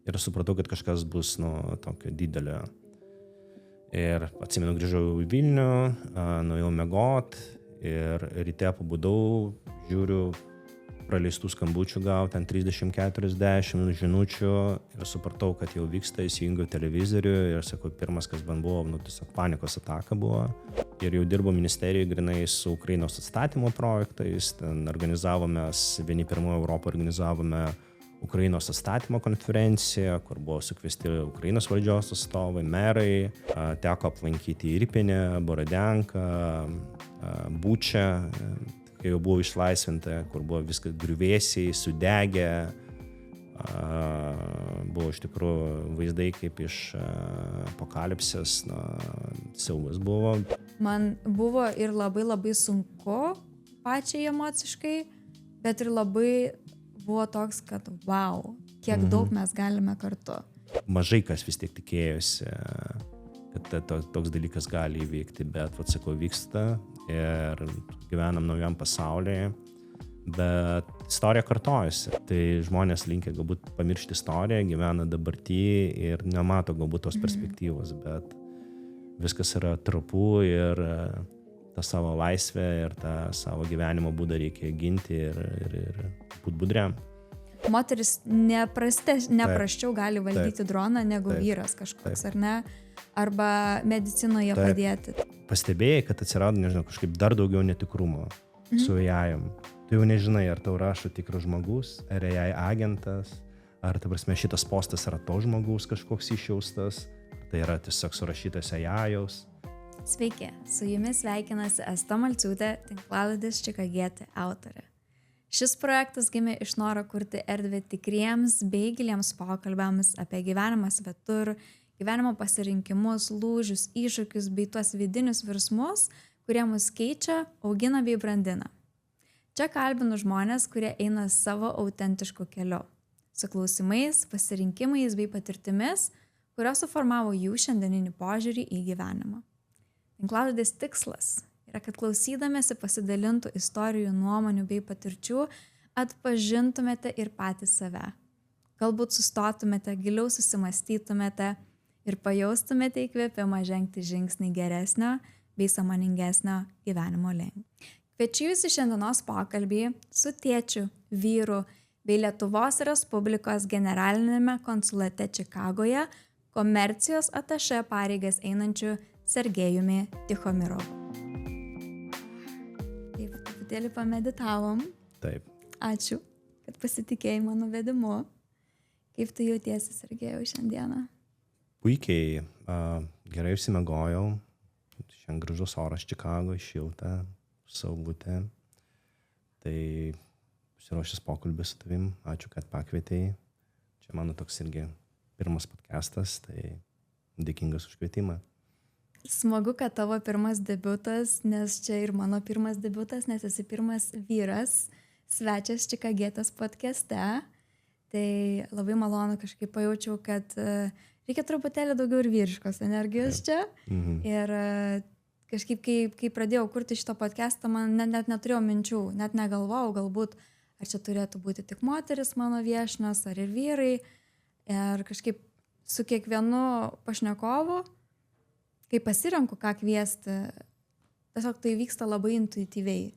Ir supratau, kad kažkas bus, tokio didelio. Ir atsimenu, grįžau į Vilnių, nuėjau miegot ir ryte pabudau, žiūriu, praleistų skambučių gauti, ten 30-40 žinučių ir supratau, kad jau vyksta, įsijungiau televizorių ir sakau, pirmas, kas man buvo, tiesiog panikos ataka buvo. Ir jau dirbau ministerijoje grinai su Ukrainos atstatymo projektais, ten vieni pirmųjų Europoje organizavome Ukrainos atstatymo konferenciją, kur buvo sukviesti Ukrainos valdžios atstovai, merai, teko aplankyti Irpinę, Borodenką, Bučią, kai jau buvo išlaisvinta, kur buvo viskas griuvėsiai, sudegę, buvo iš tikrųjų vaizdai kaip iš apokalipsės, siaubas buvo. Man buvo ir labai labai sunku pačiai emociškai, bet ir labai buvo toks, kad wow, kiek daug mes galime kartu. Mažai kas vis tiek tikėjosi, kad toks dalykas gali įvykti, bet, sakau, vyksta ir gyvenam naujam pasaulyje, bet istorija kartojasi. Tai žmonės linkia galbūt pamiršti istoriją, gyvena dabartyje ir nemato galbūt tos perspektyvos, bet viskas yra trapu ir tą savo laisvę ir tą savo gyvenimo būdą reikia ginti ir būt budriam. Moteris neprasčiau gali valdyti droną negu vyras kažkoks, ar ne? Arba medicinoje padėti. Pastebėjai, kad atsirado, nežinau, kažkaip dar daugiau netikrumo su AI-om. Tu jau nežinai, ar tau rašo tikras žmogus, ar AI agentas, ar, ta prasme, šitas postas yra to žmogus kažkoks išjaustas, tai yra tiesiog surašytas AI-aus. Sveiki, su jumis sveikinasi Asta Malciūtė, tinklalaidės Čikagietė autorė. Šis projektas gimė iš noro kurti erdvę tikriems bei giliems pokalbiams apie gyvenimą svetur, gyvenimo pasirinkimus, lūžius, iššūkius bei tuos vidinius virsmus, kurie mus keičia, augina bei brandina. Čia kalbinu žmonės, kurie eina savo autentišku keliu, su klausimais, pasirinkimais bei patirtimis, kurios suformavo jų šiandieninį požiūrį į gyvenimą. Tinklalaidės tikslas yra, kad klausydamėsi pasidalintų istorijų, nuomonių bei patirčių atpažintumėte ir patys save. Galbūt sustotumėte, giliau susimastytumėte ir pajaustumėte įkvėpimą žengti žingsnį geresnio bei sąmoningesnio gyvenimo link. Kviečiu jūs į šiandienos pokalbį su tėčiu, vyru bei Lietuvos Respublikos generalinėme konsulate Čikagoje komercijos atašė pareigas einančiu Sergejumi Tichomirovu. Taip, truputėlį pameditavom. Taip. Ačiū, kad pasitikėjai mano vedimu. Kaip tu jautiesi, Sergejau, šiandieną? Puikiai, gerai išsimiegojau. Šiandien gražus oras Čikago, šilta, saulutė. Tai pasiruošęs pokalbis su tavim. Ačiū, kad pakvietei. Čia mano toks irgi pirmas podcastas, tai dėkingas už kvietimą. Smagu, kad tavo pirmas debiutas, nes čia ir mano pirmas debiutas, nes esi pirmas vyras, svečias Čikagietės podcaste. Tai labai malonu, kažkaip pajaučiau, kad reikia truputėlį daugiau ir vyriškos energijos čia. Ir kažkaip, kai pradėjau kurti šitą podcastą, man net neturėjau minčių, net negalvojau galbūt, ar čia turėtų būti tik moteris mano viešnios, ar ir vyrai. Ir kažkaip su kiekvienu pašnekovu, kai pasirenku, ką kviesti, tiesiog tai vyksta labai intuityviai.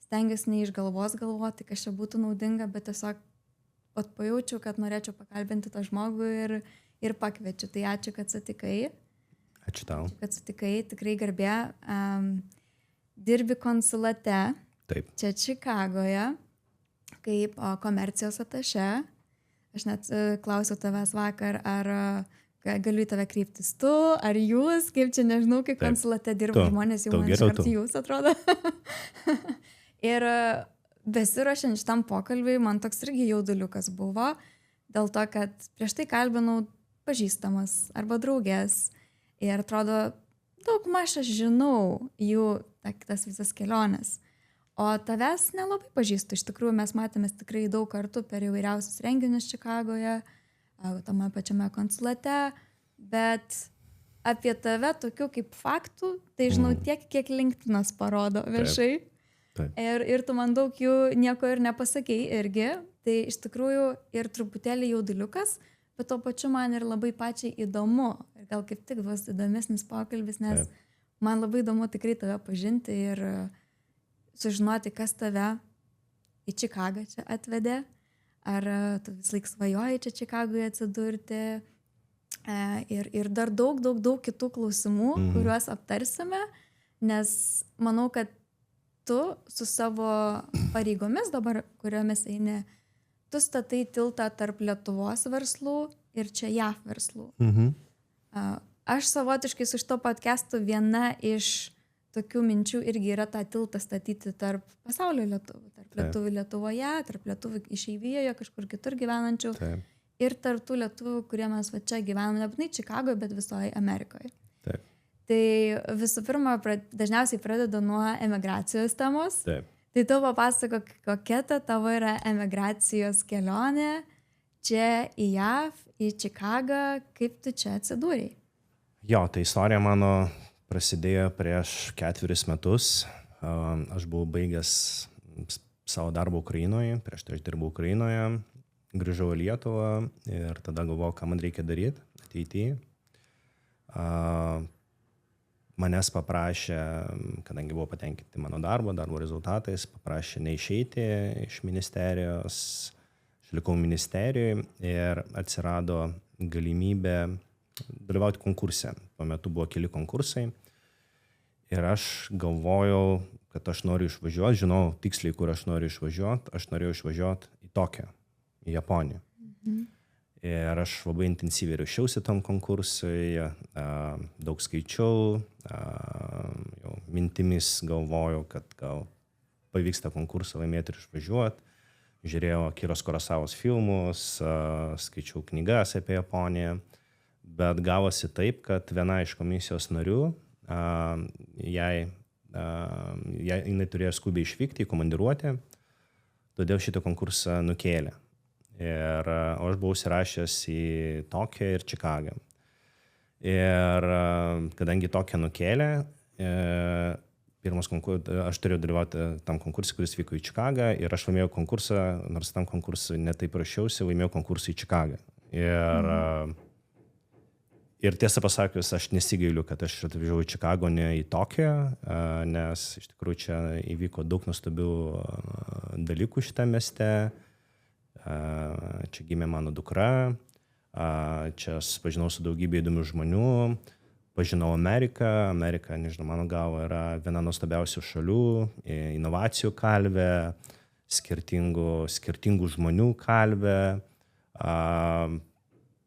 Stengiuosi ne iš galvos galvoti, kas čia būtų naudinga, bet tiesiog pajaučiau, kad norėčiau pakalbinti tą žmogų ir pakviečiu. Tai ačiū, kad sutikai. Ačiū tau. Ačiū, kad sutikai, tikrai garbė. Dirbi konsulate. Taip. Čia Čikagoje, kaip komercijos atašė. Aš net klausiau tavęs vakar, ar galiu į tave kreiptis tu, ar jūs, kaip čia nežinau, kai konsulate dirba žmonės, jau man iškart jūs atrodo. Ir besiruošiant šitam pokalbiui, man toks irgi jauduliukas buvo, dėl to, kad prieš tai kalbinau pažįstamas arba draugės ir atrodo, daugmaž aš žinau jų tas visas keliones. O tavęs nelabai pažįstu, iš tikrųjų mes matėmės tikrai daug kartų per įvairiausius renginius Čikagoje, tame pačiame konsulate, bet apie tave tokių kaip faktų, tai žinau tiek, kiek LinkedInas parodo viešai. Taip. Ir tu man daug jų nieko ir nepasakei irgi, tai iš tikrųjų ir truputėlį jauduliukas, bet tuo pačiu man ir labai pačiai įdomu. Ir gal kaip tik bus įdomesnis pokalbis, nes man labai įdomu tikrai tave pažinti ir sužinoti, kas tave į Čikagą čia atvedė. Ar tu vis laik svajoji čia Čikagoje atsidurti. Ir dar daug kitų klausimų, kuriuos aptarsime, nes manau, kad tu su savo pareigomis dabar, kuriomis eini, tu statai tiltą tarp Lietuvos verslų ir čia JAV verslų. Aš savotiškai su šito podcastu viena iš tokių minčių irgi yra tą tiltą statyti tarp pasaulio lietuvių, tarp lietuvių Lietuvoje, tarp lietuvių išeivijoje, kažkur kitur gyvenančių. Ir tarp tų lietuvių, kurie mes va čia gyvename, nebūtinai Čikagoje, bet visoje Amerikoje. Tai visų pirma, dažniausiai pradedu nuo emigracijos temos. Tai tu papasakok, kokia ta tavo yra emigracijos kelionė čia į JAV, į Čikagą, kaip tu čia atsidūrei? Jo, tai istorija mano prasidėjo prieš 4 metus. Aš buvau baigęs savo darbą Ukrainoje, prieš tai aš dirbau Ukrainoje. Grįžau į Lietuvą ir tada galvojau, ką man reikia daryti ateityje. Manęs paprašė, kadangi buvo patenkinti mano darbo rezultatais, paprašė neišeiti iš ministerijos. Aš likau ministerijoje ir atsirado galimybė dalyvauti konkurse. Tuo metu buvo keli konkursai ir aš galvojau, kad aš noriu išvažiuoti, žinau tiksliai, kur aš noriu išvažiuoti. Aš norėjau išvažiuoti į Tokiją, į Japoniją. Ir aš labai intensyviai ruošiausi tam konkursui, daug skaičiau, jau mintimis galvojau, kad gal pavyks tą konkursą laimėti ir išvažiuoti. Žiūrėjau Akiros Kurosavos filmus, skaičiau knygas apie Japoniją, bet gavosi taip, kad viena iš komisijos narių, jinai turėjo skubiai išvykti į komandiruotę, todėl šitą konkursą nukėlė. Ir aš buvau užsirašęs į Tokiją ir Čikagą. Ir kadangi Tokiją nukėlė, aš turėjau dalyvauti tam konkursui, kuris vyko į Čikagą, ir aš laimėjau konkursą, nors tam konkursui netaip rašiausi, laimėjau konkursą į Čikagą. Ir tiesą pasakius, aš nesigailiu, kad aš atvažiavau į Čikagą, ne į Tokiją, nes iš tikrųjų čia įvyko daug nuostabių dalykų šitame mieste. Čia gimė mano dukra, čia susipažinau su daugybė įdomių žmonių, pažinau Ameriką. Amerika, nežinau, mano galva, yra viena nuostabiausių šalių, inovacijų kalvė, skirtingų žmonių kalvė.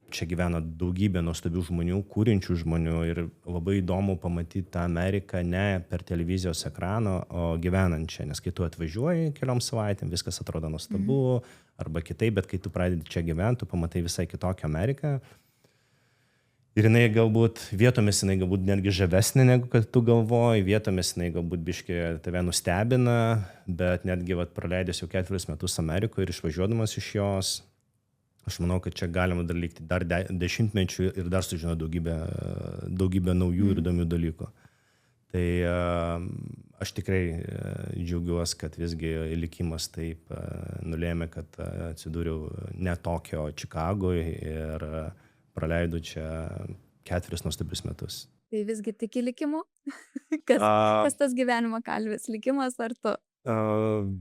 Čia gyvena daugybė nuostabių žmonių, kūrinčių žmonių ir labai įdomu pamatyti tą Ameriką ne per televizijos ekraną, o gyvenančią, nes kai tu atvažiuoji keliom savaitėm, viskas atrodo nuostabu, arba kitaip, bet kai tu pradedi čia gyventi, tu pamatai visai kitokią Ameriką. Ir vietomis jinai galbūt netgi žavesnė, negu kad tu galvoji, vietomis jinai galbūt biškį tave nustebina, bet netgi praleidęs jau 4 metus Amerikoje ir išvažiuodamas iš jos, aš manau, kad čia galima dar likti dar 10 mečių ir dar sužinoti daugybę naujų ir įdomių dalykų. Tai aš tikrai džiaugiuosi, kad visgi likimas taip nulėmė, kad atsidūriau ne Tokijo, o Čikagoje ir praleidau čia 4 nuostabius metus. Tai visgi tiki likimu? Kas tas gyvenimo kalvis, likimas ar tu?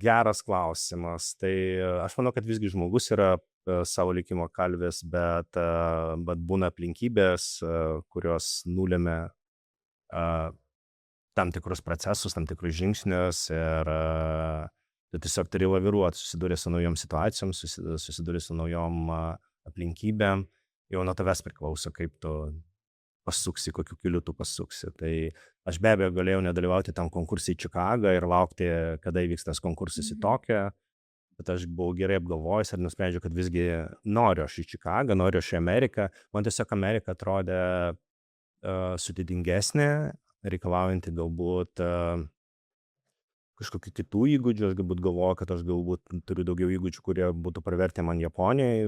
Geras klausimas. Tai aš manau, kad visgi žmogus yra savo likimo kalvis, bet būna aplinkybės, kurios nulėmė tam tikrus procesus, tam tikrus žingsnius ir tu tiesiog turi laviruoti, susiduri su naujom situacijom, susiduri su naujom aplinkybėm, jau nuo tavęs priklauso, kaip tu pasuksi, kokiu keliu tu pasuksi. Tai aš be abejo galėjau nedalyvauti tam konkursui į Čikagą ir laukti, kada įvyks tas konkursas į Tokiją, bet aš buvau gerai apgalvojęs ir nusprendžiau, kad visgi noriu aš į Čikagą, noriu aš į Ameriką. Man tiesiog Amerika atrodė sudėtingesnė, reikalaujanti galbūt kažkokių kitų įgūdžių. Aš galbūt galvoju, kad aš galbūt turiu daugiau įgūdžių, kurie būtų pravertę man Japonijai,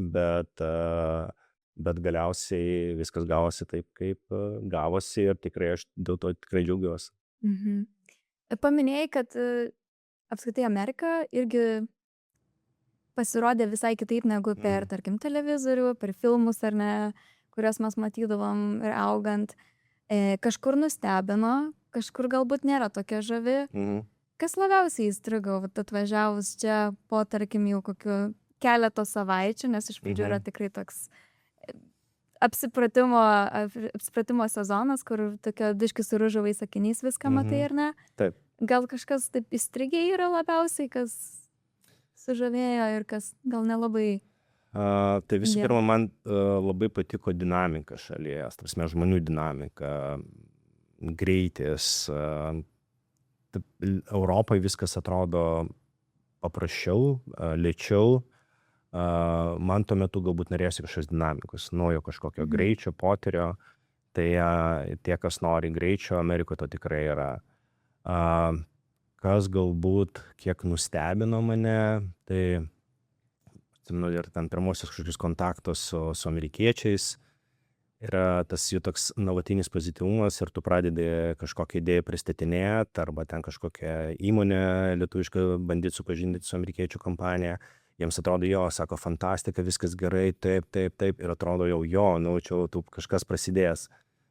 bet galiausiai viskas gavosi taip, kaip gavosi ir tikrai aš dėl to tikrai džiaugiuosi. Paminėjai, kad apskritai Amerika irgi pasirodė visai kitaip negu per, tarkim, televizorių, per filmus ar ne, kuriuos mes matydavom ir augant. Kažkur nustebino, kažkur galbūt nėra tokia žavi. Kas labiausiai įstrigo, atvažiavus čia po, tarkim, jau kokiu keleto savaičių, nes iš pradžių yra tikrai toks apsipratimo sezonas, kur tokia biški su ružavais akiniais viską matai, ar ne? Taip. Gal kažkas taip įstrigė yra labiausiai, kas sužavėjo ir kas gal nelabai? Tai visų pirma, man labai patiko dinamika šalyje, tarsi žmonių dinamika, greitis. Europai viskas atrodo paprasčiau, lėčiau. Man tuo metu galbūt norėjosi kažkokios dinamikos, naujo kažkokio greičio, potyrio. Tai tie, kas nori greičio, Amerikoje to tikrai yra. Kas galbūt kiek nustebino mane, tai atsimenu ir ten pirmosios kažkokius kontaktus su amerikiečiais, yra tas jų toks nuolatinis pozityvumas ir tu pradedi kažkokią idėją pristatinėti arba ten kažkokią įmonę lietuvišką bandyti supažindinti su amerikiečių kompanija. Jiems atrodo, jo, sako, fantastika, viskas gerai, taip, ir atrodo jau, čia kažkas prasidės.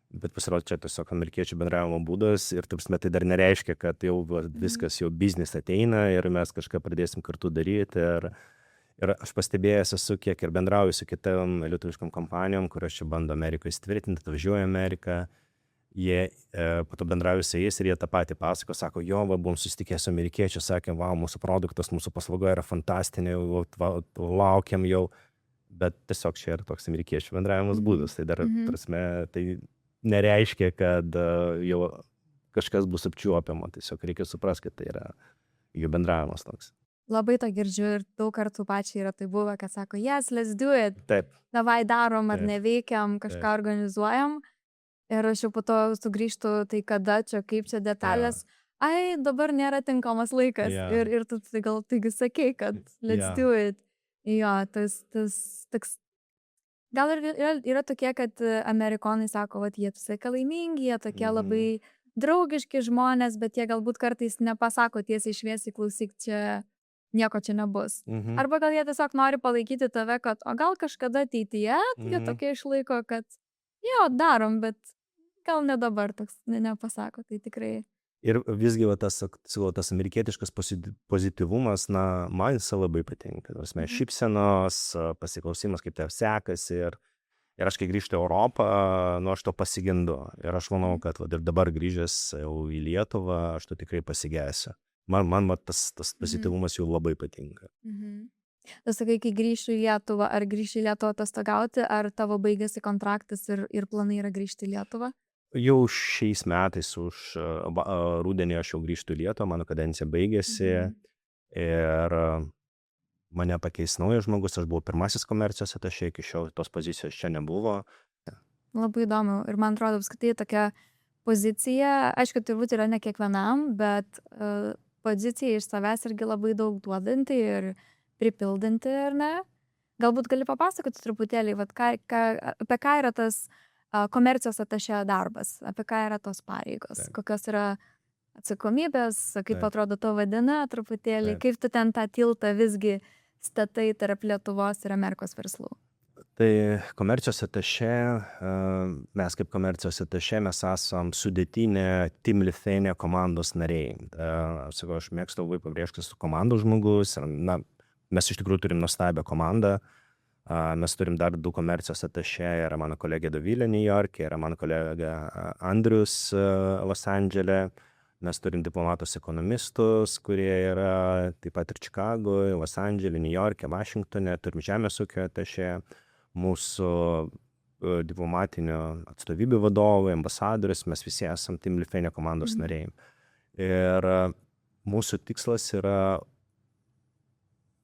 Bet pasirodo, čia tiesiog amerikiečių bendravimo būdas ir tai dar nereiškia, kad jau viskas jau biznis ateina ir mes kažką pradėsim kartu daryti. Ir aš pastebėjęs esu, kiek ir bendrauju su kitom lietuviškom kompanijom, kurios čia bando Amerikoje įsitvirtinti, atvažiuoja Ameriką. Jie po to bendrauju su jais ir jie tą patį pasako, sako, buvom susitikę su amerikiečiu, sakė, mūsų produktas, mūsų paslauga yra fantastinė, laukiam jau, bet tiesiog čia yra toks amerikiečių bendravimas būdas, tai dar prasme, tai nereiškia, kad jau kažkas bus apčiuopiama, tiesiog reikia suprasti, kad tai yra jų bendravimas toks. Labai to girdžiu ir daug kartų pačiai yra tai buvę, kad sako, yes, let's do it, Taip. Davai darom ar neveikiam, kažką organizuojam. Ir aš jau po to sugrįžtu, tai kada čia, kaip čia detalės, dabar nėra tinkamas laikas. Ir tu gal taigi sakei, kad let's do it. Jo, tas toks, gal ir yra tokie, kad amerikonai sako, jie visai laimingi, jie tokie labai draugiški žmonės, bet jie galbūt kartais nepasako tiesiai šviesiai, klausyk, čia nieko čia nebus. Arba gal jie tiesiog nori palaikyti tave, kad o gal kažkada ateityje, jie tokie išlaiko, kad darom, bet gal ne dabar toks nepasako, tai tikrai. Ir visgi tas amerikietiškas pozityvumas, man jis labai patinka. Šypsenos, pasiklausimas, kaip tai sekasi. Ir aš, kai grįžtu į Europą, aš to pasigendu. Ir aš manau, kad ir dabar grįžęs jau į Lietuvą, aš to tikrai pasigesiu. Man tas pozityvumas jau labai patinka. Tu sakai, kai grįšiu į Lietuvą, ar grįši į Lietuvą atostogauti, ar tavo baigėsi kontraktas ir planai yra grįžti į Lietuvą? Jau šiais metais rudenį aš jau grįžtu į Lietuvą, mano kadencija baigėsi ir mane pakeis naujas žmogus, aš buvau pirmasis komercijos atašė, iki šiol tos pozicijos čia nebuvo. Labai įdomu ir man atrodo, apskritai tokia pozicija, aišku, turbūt yra ne kiekvienam, bet pozicija iš savęs irgi labai daug duodanti ir pripildanti, ar ne? Galbūt gali papasakoti truputėlį, apie ką yra tas komercijos atašė darbas, apie ką yra tos pareigos, kokios yra atsakomybės, kaip atrodo to vadina truputėlį, kaip tu ten tą tiltą visgi statai tarp Lietuvos ir Amerikos verslų. Tai komercijos atašė, mes kaip komercijos atašė, mes esam sudėtinė Team Lithuania komandos nariai. Aš mėgstu labai pabrėžti su komandos žmogus, mes iš tikrųjų turim nuostabią komandą. Mes turim dar 2 komercijos atašė, yra mano kolegė Dovilė New York'e, yra mano kolega Andrius Los Andžele. Mes turim diplomatus ekonomistus, kurie yra taip pat ir Čikagoje, Los Andžele, New York'e, Vašingtone. Turim žemės ūkio atašė, mūsų diplomatinio atstovybių vadovai, ambasadorius. Mes visi esam Team Lithuania komandos nariai. Ir mūsų tikslas yra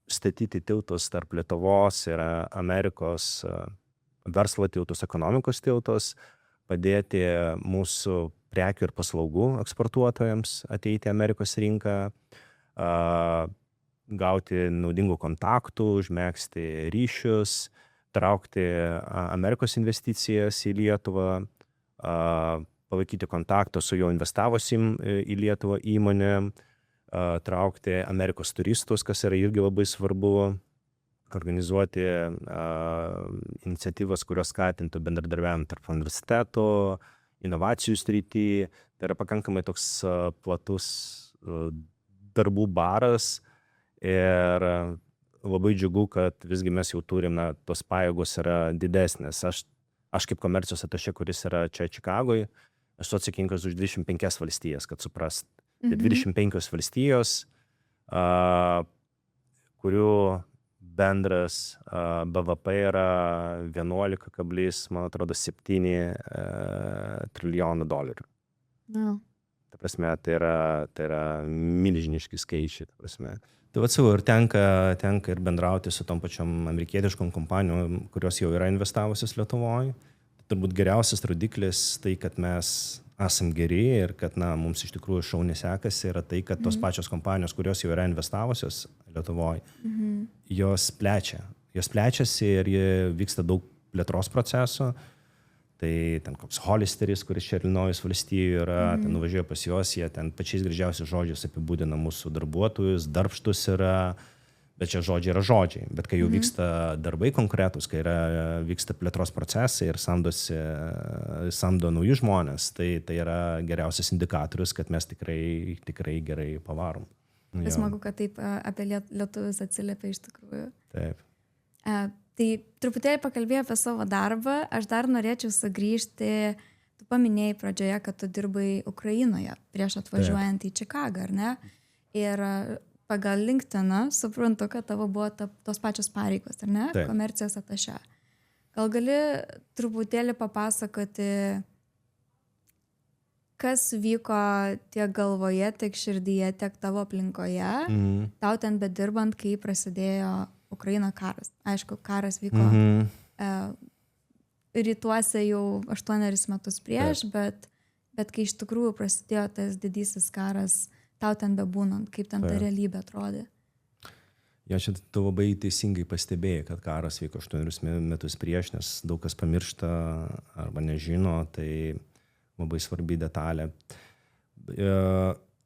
statyti tiltus tarp Lietuvos ir Amerikos verslo tiltus, ekonomikos tiltus, padėti mūsų prekių ir paslaugų eksportuotojams ateiti į Amerikos rinką, gauti naudingų kontaktų, užmegzti ryšius, traukti Amerikos investicijas į Lietuvą, palaikyti kontaktą su jau investavusim į Lietuvą įmonėm, traukti Amerikos turistus, kas yra irgi labai svarbu, organizuoti iniciatyvas, kurios skatintų bendradarbiavimą tarp universitetų, inovacijų srityje. Tai yra pakankamai toks platus darbų baras ir labai džiugu, kad visgi mes jau turim, tos pajėgos yra didesnės. Aš kaip komercijos atašė, kuris yra čia Čikagoje, esu atsakingas už 25 valstijas, kad suprast. 25 valstijos, kurių bendras BVP yra 11,7 trilijonų dolerių. Ta prasme, tai yra milžiniški skaičiai, ta prasme. Tai ir tenka ir bendrauti su tom pačiom amerikietiškom kompanijom, kurios jau yra investavusios Lietuvoje. Turbūt geriausias rodiklis tai, kad mes esam geri ir kad mums iš tikrųjų šauniai sekasi, yra tai, kad tos pačios kompanijos, kurios jau yra investavusios Lietuvoje, jos plečiasi ir vyksta daug plėtros procesų. Tai ten koks Hollisteris, kuris čia Illinois valstijoje yra, ten nuvažiuoja pas juos, jie ten pačiais gražiausiais žodžiais apibūdina mūsų darbuotojus, darbštus yra, bet čia žodžiai yra žodžiai. Bet kai jau vyksta darbai konkretus, kai vyksta plėtros procesai ir samdo naujus žmonės, tai yra geriausias indikatorius, kad mes tikrai gerai pavarom. Smagu, kad taip apie lietuvius atsiliepia iš tikrųjų. Taip. Tai truputėlį pakalbėjau apie savo darbą. Aš dar norėčiau sugrįžti, tu paminėjai pradžioje, kad tu dirbai Ukrainoje prieš atvažiuojant į Čikagą, ar ne? Ir pagal LinkedIną suprantu, kad tavo buvo tos pačios pareigos, ar ne? Taip. Komercijos atašė. Gal gali truputėlį papasakoti, kas vyko tiek galvoje, tiek širdyje, tiek tavo aplinkoje, tau ten bedirbant, kai prasidėjo Ukraina karas. Aišku, karas vyko rytuose jau 8 metus prieš, bet kai iš tikrųjų prasidėjo tas didysis karas, tau ten bebūnant, kaip ten ta realybė atrodė. Ja, čia tu labai teisingai pastebėjai, kad karas vyko 8 metus prieš, nes daug kas pamiršta arba nežino, tai labai svarbi detalė.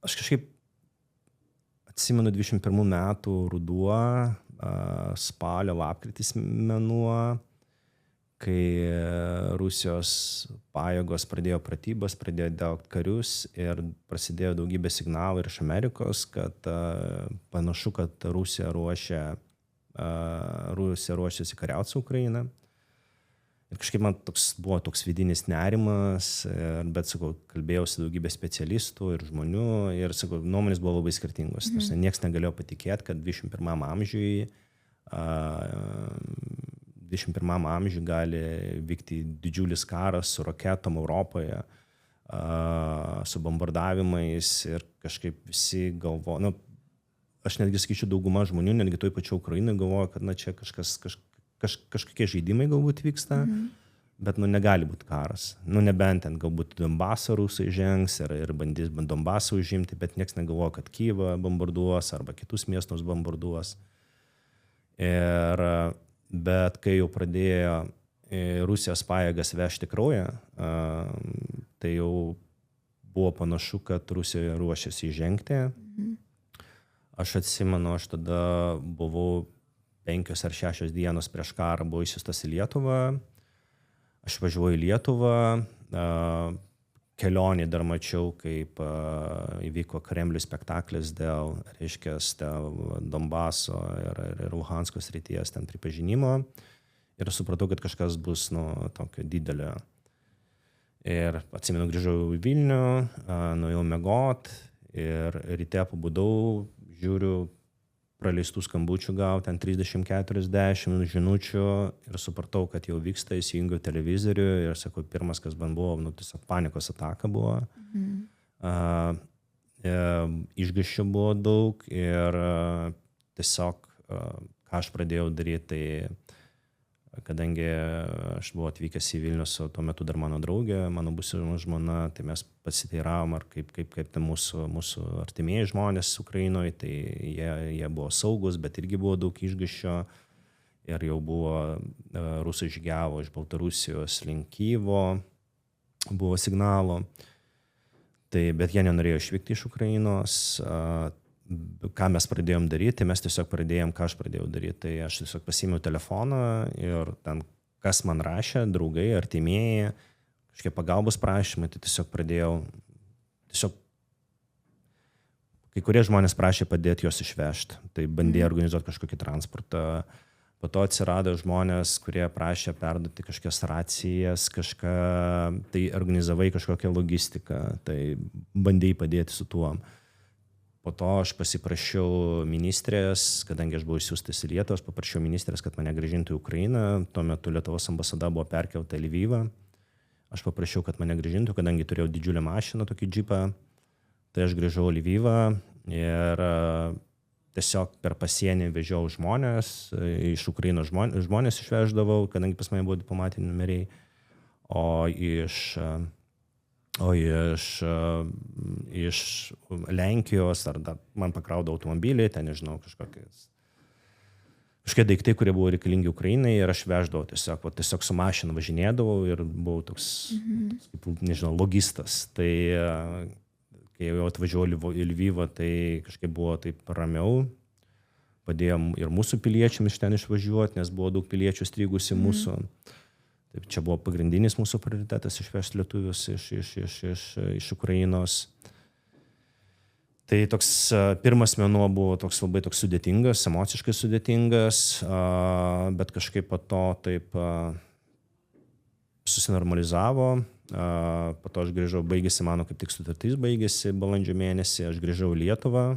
Aš kažkaip atsimenu 21 metų ruduo, spalio, lapkritis mėnuo, kai Rusijos pajėgos pradėjo pratybas, pradėjo daugti karius ir prasidėjo daugybė signalų ir iš Amerikos, kad panašu, kad Rusija ruošiasi kariauti su Ukraina. Ir kažkaip man buvo toks vidinis nerimas, bet, sakau, kalbėjausi daugybė specialistų ir žmonių ir, sakau, nuomonės buvo labai skirtingos. Niekas negalėjo patikėti, kad 21 amžiui gali vykti didžiulis karas su raketom Europoje, su bombardavimais ir kažkaip visi galvoja, aš netgi sakyčiau, dauguma žmonių, netgi toj pačioj Ukrainai galvoja, kad čia kažkokie žaidimai galbūt vyksta, bet negali būti karas. Nebent ten galbūt Donbasą rusai žengs ir bandys Donbasą užimti, bet nieks negalvoja, kad Kyivą bombarduos arba kitus miestus bombarduos. Bet kai jau pradėjo Rusijos pajėgas vežti kraują, tai jau buvo panašu, kad Rusija ruošiasi įžengti. Aš atsimenu, aš tada buvau 5 ar 6 dienos prieš karą buvo išsiųstas į Lietuvą. Aš važiuoju į Lietuvą. Kelionį dar mačiau, kaip įvyko Kremlių spektaklis dėl Donbaso ir Luhansko srities ten pripažinimo. Ir supratau, kad kažkas bus tokio didelio. Ir atsimenu, grįžau į Vilnių, nuėjau miegot ir ryte pabudau, žiūriu, praleistų skambučių gau, ten 30-40 žinučių ir supratau, kad jau vyksta, įsijungiau televizorių ir sakau, pirmas, kas man buvo, tiesiog panikos ataka buvo. Išgąsčio buvo daug ir tiesiog, ką aš pradėjau daryti, tai kadangi aš buvau atvykęs į Vilnių su tuo metu dar mano draugė, mano būsima žmona, tai mes pasiteiravom, ar kaip tai mūsų artimieji žmonės Ukrainoje, tai jie buvo saugus, bet irgi buvo daug išgąsčio ir jau buvo, rusai žygiavo iš Baltarusijos link Kyjivo, buvo signalo, tai, bet jie nenorėjo išvykti iš Ukrainos, ką mes pradėjom daryti, mes tiesiog pradėjom, ką aš pradėjau daryti. Tai aš tiesiog pasiėmiau telefoną ir ten, kas man rašė, draugai, artimieji, kažkiek pagalbos prašymai, tai tiesiog pradėjau, kai kurie žmonės prašė padėti juos išvežti, tai bandė organizuoti kažkokį transportą. Po to atsirado žmonės, kurie prašė perduoti kažkokias racijas, tai organizavai kažkokią logistiką, tai bandėjai padėti su tuo. Po to aš pasiprašiau ministrės, kadangi aš buvau išsiųstas į Lietuvą, aš paprašiau ministrės, kad mane grąžintų į Ukrainą. Tuo metu Lietuvos ambasada buvo perkelta į Lvivą. Aš paprašiau, kad mane grąžintų, kadangi turėjau didžiulę mašiną, tokį džipą. Tai aš grįžau į Lvivą ir tiesiog per pasienį vežiau žmonės, iš Ukrainos žmonės išveždavau, kadangi pas mane buvo diplomatiniai numeriai, o iš Lenkijos ar man pakraudavo automobiliai, ten nežinau, kažkokie daiktai, kurie buvo reikalingi Ukrainai ir aš veždavau tiesiog su mašina važinėdavau ir buvau toks, nežinau, logistas. Tai kai jau atvažiavau į Lvivą, tai kažkaip buvo taip ramiau. Padėjom ir mūsų piliečiams iš ten išvažiuoti, nes buvo daug piliečių strigusi mūsų. Taip, čia buvo pagrindinis mūsų prioritetas išvežti lietuvius iš Ukrainos. Tai toks pirmas mėnuo buvo labai sudėtingas, emociškai sudėtingas, bet kažkaip po to taip susinormalizavo. Po to aš grįžau, baigėsi mano kaip tik sutartis, baigėsi balandžio mėnesį, aš grįžau į Lietuvą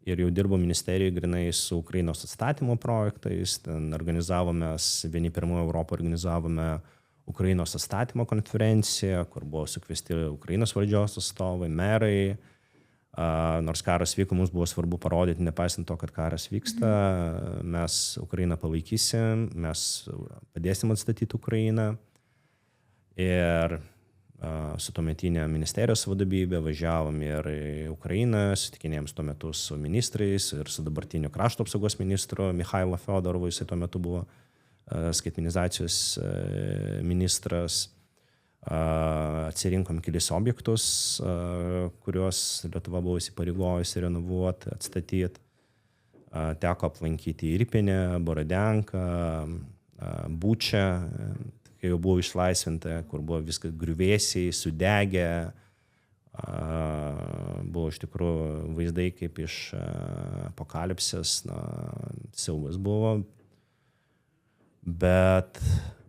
ir jau dirbau ministerijoje grinai su Ukrainos atstatymo projektais. Ten vieni pirmųjų Europoje organizavome Ukrainos atstatymo konferenciją, kur buvo sukviesti Ukrainos valdžios atstovai, merai. Nors karas vyko, mums buvo svarbu parodyti, nepaisant to, kad karas vyksta, mes Ukrainą palaikysim, mes padėsim atstatyti Ukrainą. Ir su tuometinė ministerijos vadovybė važiavom ir į Ukrainą, sutikinėjom tuo metu su ministrais ir su dabartiniu krašto apsaugos ministru Mikhailo Fiodorovu, jisai tuo metu buvo skaitmenizacijos ministras. Atsirinkom kelis objektus, kuriuos Lietuva buvo įsipareigojusi renovuoti, atstatyti. Teko aplankyti Irpinę, Borodenką, Bučią, kai jau buvo išlaisvinta, kur buvo viskas griuvėsiai, sudegę. Buvo iš tikrųjų vaizdai kaip iš apokalipsės, siaubas buvo. Bet,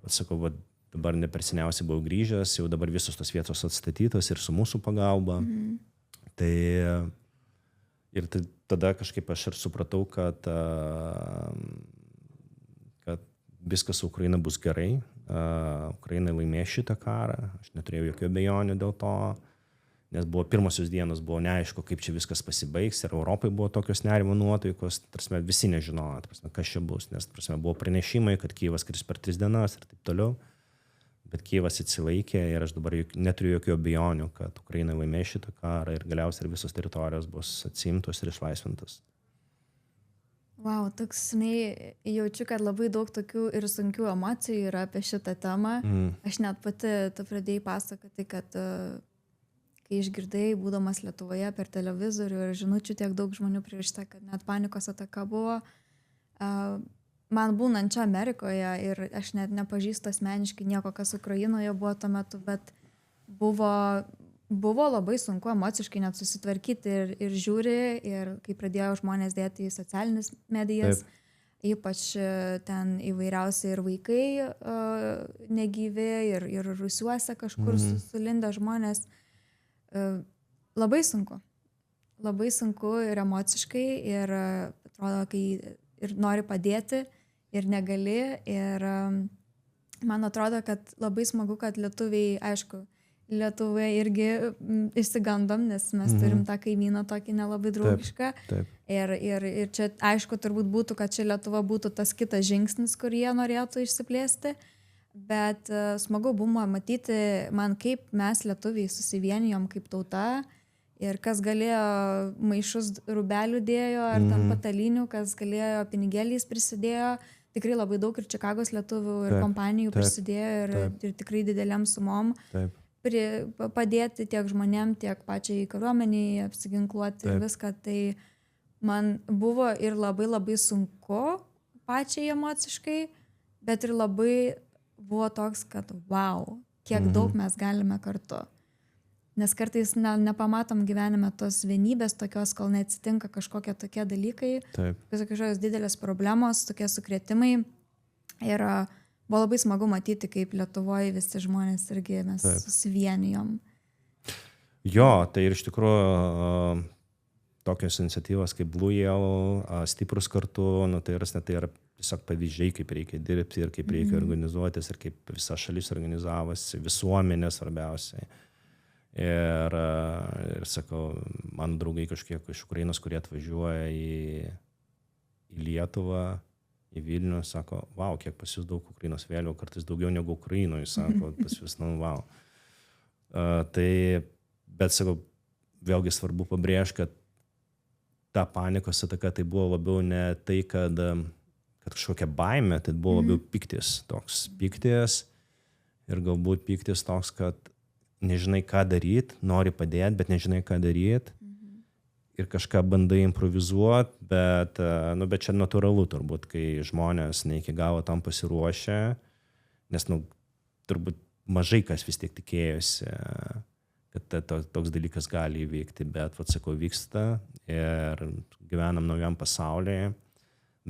sakau, dabar neperseniausiai buvau grįžęs, jau dabar visos tos vietos atstatytos ir su mūsų pagalba. Tai ir tada kažkaip aš ir supratau, kad viskas su Ukraina bus gerai. Ukraina laimės šitą karą. Aš neturėjau jokių abejonių dėl to, nes buvo pirmosios dienos, buvo neaišku, kaip čia viskas pasibaigs ir Europai buvo tokios nerimo nuotaikos, visi nežinojo, kas čia bus, nes buvo pranešimai, kad Kyjivas kris per 3 dienas ir taip toliau. Bet Kyjivas atsilaikė ir aš dabar neturiu jokių abejonių, kad Ukraina laimės šitą karą ir galiausiai visos teritorijos bus atsiimtos ir išlaisvintos. Wow, toks, jaučiu, kad labai daug tokių ir sunkių emocijų yra apie šitą temą. Aš net pati, tu pradėjai pasakoti, kad kai išgirdai, būdamas Lietuvoje per televizorių ir žinučių tiek daug žmonių prirašyta, kad net panikos ataka buvo. Man būnant čia Amerikoje ir aš net nepažįstu asmeniškai nieko, kas Ukrainoje buvo tuo metu, bet buvo labai sunku emociškai net susitvarkyti ir žiūri, ir kai pradėjo žmonės dėti į socialinės medijas, ypač ten įvairiausiai ir vaikai negyvi, ir rūsiuose kažkur sulindę žmonės. Labai sunku ir emociškai, ir atrodo, kai ir nori padėti, ir negali, ir man atrodo, kad labai smagu, kad lietuviai, aišku, Lietuvoje irgi išsigandom, nes mes turim tą kaimyną tokį nelabai draugišką. Ir čia aišku turbūt būtų, kad čia Lietuva būtų tas kitas žingsnis, kur jie norėtų išsiplėsti. Bet smagu buvo matyti man, kaip mes lietuviai susivienijom kaip tauta ir kas galėjo maišus rūbelių dėjo ar ten patalinių, kas galėjo pinigėliais prisidėjo. Tikrai labai daug ir Čikagos lietuvių ir kompanijų prisidėjo ir tikrai dideliam sumom. Padėti tiek žmonėm, tiek pačiai kariuomeniai apsiginkluoti ir viską. Tai man buvo ir labai labai sunku pačiai emociškai, bet ir labai buvo toks, kad wow, kiek daug mes galime kartu. Nes kartais nepamatom gyvenime tos vienybės tokios, kol neatsitinka kažkokie tokie dalykai, kažkokios didelės problemos, tokie sukrėtimai. Ir buvo labai smagu matyti, kaip Lietuvoje visi žmonės irgi mes susivienijom. Jo, tai ir iš tikrųjų tokios iniciatyvos kaip Blue Yellow, stiprus kartu, tai yra tiesiog pavyzdžiai, kaip reikia dirbti ir kaip reikia organizuotis ir kaip visa šalis organizavosi, visuomenė svarbiausiai. Ir sakau, mano draugai kažkiek iš Ukrainos, kurie atvažiuoja į Lietuvą, į Vilnių, sako, wow, kiek pas jūs daug Ukrainos vėliavų, kartais daugiau negu Ukrainoje, sako, pas jūs, wow. Bet sakau, vėlgi svarbu pabrėžti, kad ta panikos ataka tai buvo labiau ne tai, kad kažkokia baimė, tai buvo labiau piktis, toks piktis ir galbūt piktis toks, kad nežinai, ką daryti, nori padėti, bet nežinai, ką daryti ir kažką bandai improvizuoti, bet čia natūralu turbūt, kai žmonės ne iki galo tam pasiruošę, nes turbūt mažai kas vis tiek tikėjosi, kad toks dalykas gali įvykti, bet, sakau, vyksta ir gyvenam naujam pasaulyje,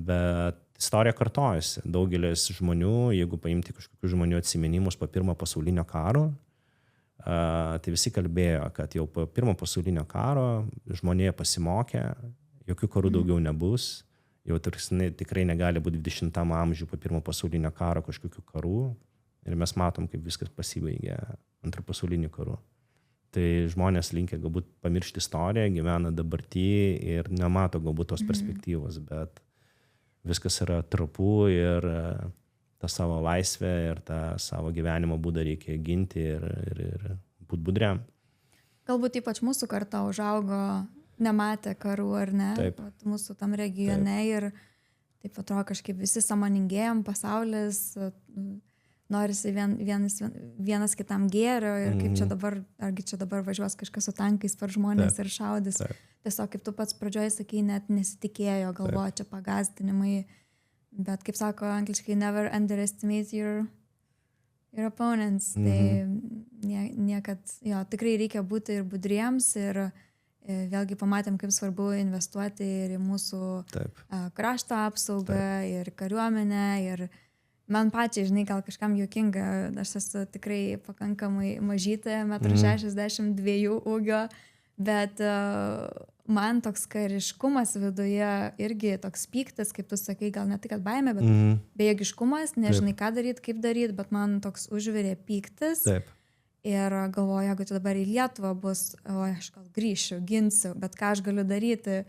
bet istorija kartojasi. Daugelis žmonių, jeigu paimti kažkokių žmonių atsiminimus po pirmo pasaulinio karo, tai visi kalbėjo, kad jau po pirmo pasaulinio karo žmonėje pasimokė, jokių karų daugiau nebus, jau tikrai negali būti 20 amžių po pirmo pasaulinio karo kažkokių karų ir mes matom, kaip viskas pasibaigė antro pasauliniu karu. Tai žmonės linkia galbūt pamiršti istoriją, gyvena dabartyje ir nemato galbūt tos perspektyvos, bet viskas yra trapu ir tą savo laisvę ir tą savo gyvenimo būdą reikia ginti ir būti budriam. Galbūt ypač mūsų karta užaugo, nematė karų, ar ne? Taip. Mūsų tam regione ir taip atrodo kažkaip visi sąmoningėjom, pasaulis, norisi vienas kitam gėrio ir kaip čia dabar, argi čia dabar važiuos kažkas su tankais per žmonės ir šaudys. Tiesiog kaip tu pats pradžioje sakai, net nesitikėjo, galvoja čia pagąsdinimai. Bet, kaip sako angliškai, never underestimate your opponents. Tai niekad, tikrai reikia būti ir budriems ir vėlgi pamatėm, kaip svarbu investuoti ir į mūsų krašto apsaugą ir kariuomenę. Ir man pačiai, žinai, gal kažkam juokinga, aš esu tikrai pakankamai mažytė, 1,62 m ūgio, bet man toks kariškumas viduje irgi toks pyktis, kaip tu sakai, gal ne tai, kad baimė, bet bejėgiškumas, nežinai ką daryti, kaip daryti, bet man toks užvirė pyktis. Taip. Ir galvoju, jeigu dabar į Lietuvą bus, aš gal grįšiu, ginsiu, bet ką aš galiu daryti,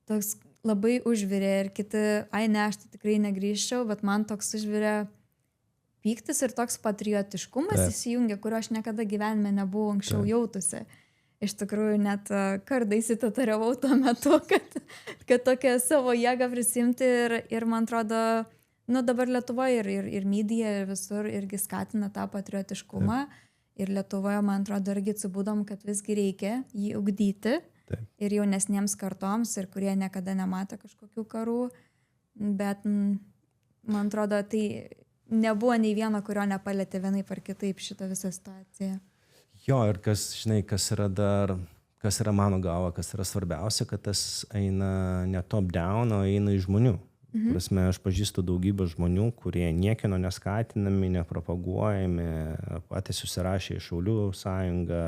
toks labai užvirė ir kiti, ne, aš tai tikrai negrįžčiau, bet man toks užvirė pyktis ir toks patriotiškumas įsijungia, kurio aš niekada gyvenime nebuvau anksčiau jautusi. Iš tikrųjų, net kardais įtatariavau tuo metu, kad tokią savo jėgą prisimti ir man atrodo, dabar Lietuvoje ir media ir visur irgi skatina tą patriotiškumą ir Lietuvoje, man atrodo, irgi atsibūdom, kad visgi reikia jį ugdyti ir jaunesniems kartoms ir kurie niekada nematė kažkokių karų, bet man atrodo, tai nebuvo nei vieno, kurio nepalėtė vienaip ar kitaip šitą visą situaciją. Jo, ir kas yra mano galva, kas yra svarbiausia, kad tas eina ne top down, o eina iš žmonių. Prasme, aš pažįstu daugybę žmonių, kurie niekino neskatinami, nepropaguojami, patys susirašė į Šaulių sąjungą,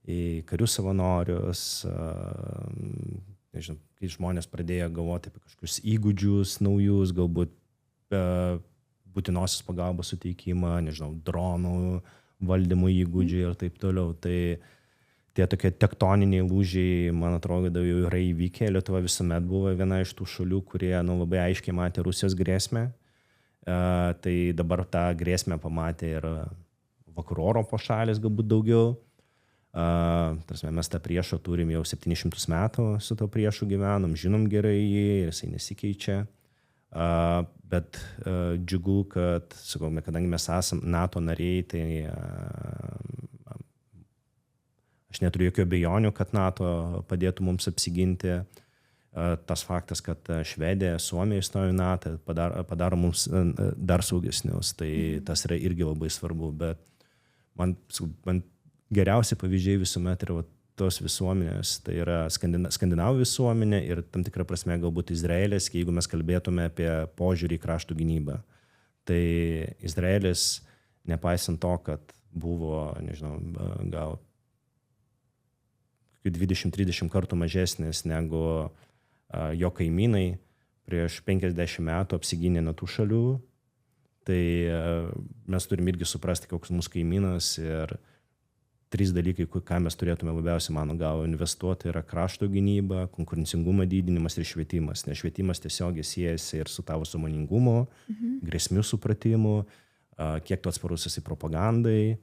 į karių savanorius, nežinau, kai žmonės pradėjo galvoti apie kažkokius įgūdžius naujus, galbūt būtinosios pagalbos suteikimą, nežinau, dronų valdymo įgūdžiai ir taip toliau. Tai tie tokie tektoniniai lūžiai, man atrodo, jau yra įvykę. Lietuva visuomet buvo viena iš tų šalių, kurie labai aiškiai matė Rusijos grėsmę. Tai dabar tą grėsmę pamatė ir vakarų Europos šalis galbūt daugiau. Mes tą priešą turim jau 700 metų, su to priešu gyvenom, žinom gerai jį ir jisai nesikeičia. Bet džiugu, kad, sakome, kadangi mes esam NATO nariai, tai aš neturiu jokių abejonių, kad NATO padėtų mums apsiginti. tas faktas, kad Švedija, Suomija įstojo į NATO, padaro mums dar saugesnius. Tai tas yra irgi labai svarbu, bet man geriausi pavyzdžiai visuomet yra tos visuomenės, tai yra skandinavų visuomenė ir tam tikrą prasme galbūt Izraelis, jeigu mes kalbėtume apie požiūrį į krašto gynybą. Tai Izraelis, nepaisant to, kad buvo, nežinau, gal 20-30 kartų mažesnis negu jo kaimynai prieš 50 metų apsigynė nuo tų šalių, tai mes turim irgi suprasti, koks mūsų kaimynas ir 3 dalykai, ką mes turėtume labiausiai, mano galva, investuoti yra krašto gynyba, konkurencingumo didinimas ir švietimas. Nes švietimas tiesiogiai siejasi ir su tavo sąmoningumo, grėsmių supratimu, kiek tu atsparus esi propagandai.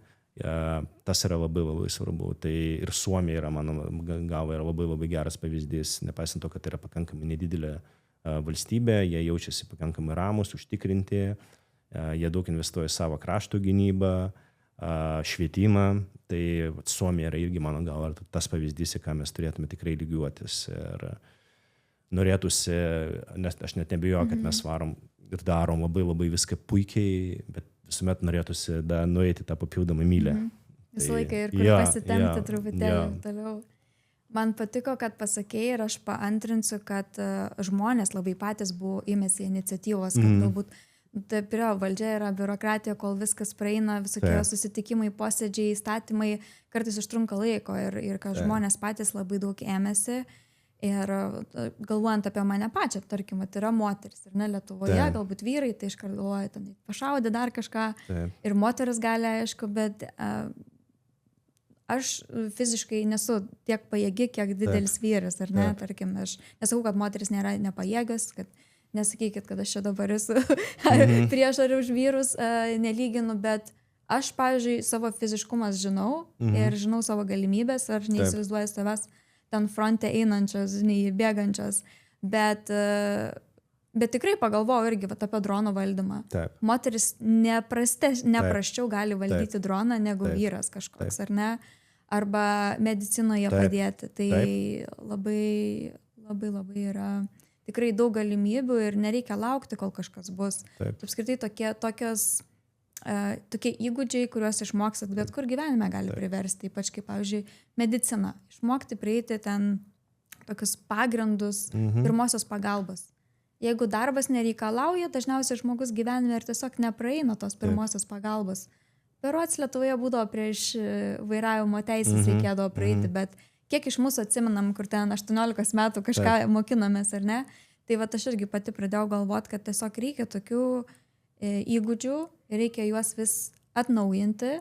Tas yra labai labai svarbu. Tai ir Suomija yra, mano galva, yra labai labai geras pavyzdys, nepaisant to, kad yra pakankamai nedidelė valstybė, jie jaučiasi pakankamai ramus, užtikrinti, jie daug investuoja į savo krašto gynybą, švietimą. Tai Suomija yra irgi, mano galva, tas pavyzdys, į ką mes turėtume tikrai lygiuotis. Ir norėtųsi, nes aš net nebijoju, kad mes varom ir darom labai labai viską puikiai, bet visuomet norėtųsi nueiti tą papildomą mylę. Visą laiką ir kur pasitempti truputėlį toliau. Man patiko, kad pasakėjai ir aš paantrinsiu, kad žmonės labai patys buvo įmėsi iniciatyvos, kad galbūt taip yra, valdžia yra biurokratija, kol viskas praeina, visokie susitikimai, posėdžiai, įstatymai, kartais užtrunka laiko ir kad žmonės patys labai daug ėmėsi. Ir galvojant apie mane pačią, tarkim, tai yra moteris. Ir ne Lietuvoje, galbūt vyrai, tai iškart galvoja, ten pašaudė dar kažką. Ir moteris gali, aišku, bet aš fiziškai nesu tiek pajėgi, kiek didelis vyras, ar ne? Tarkim, aš nesakau, kad moteris nėra nepajėgas, kad nesakykit, kad aš čia dabar esu prieš ar už vyrus, nelyginu, bet aš, pavyzdžiui, savo fiziškumas žinau ir žinau savo galimybės, aš neįsivaizduoju savęs ten fronte einančios, bėgančios, bet tikrai pagalvojau irgi apie drono valdymą. Moteris neprasčiau gali valdyti droną negu vyras kažkoks, ar ne? Arba medicinoje padėti. Tai labai, labai, labai yra tikrai daug galimybių ir nereikia laukti, kol kažkas bus. Apskritai tokie įgūdžiai, kuriuos išmoksit, bet kur gyvenime gali priversti, ypač kaip, pavyzdžiui, medicina. Išmokti prieiti ten tokius pagrindus pirmosios pagalbos. Jeigu darbas nereikalauja, dažniausiai žmogus gyvenime ir tiesiog nepraeina tos pirmosios pagalbos. Berods Lietuvoje būdavo prieš vairavimo teisės reikėdavo praeiti, bet kiek iš mūsų atsimenam, kur ten 18 metų kažką mokinomės, ar ne? Tai va aš irgi pati pradėjau galvoti, kad tiesiog reikia tokių įgūdžių, reikia juos vis atnaujinti,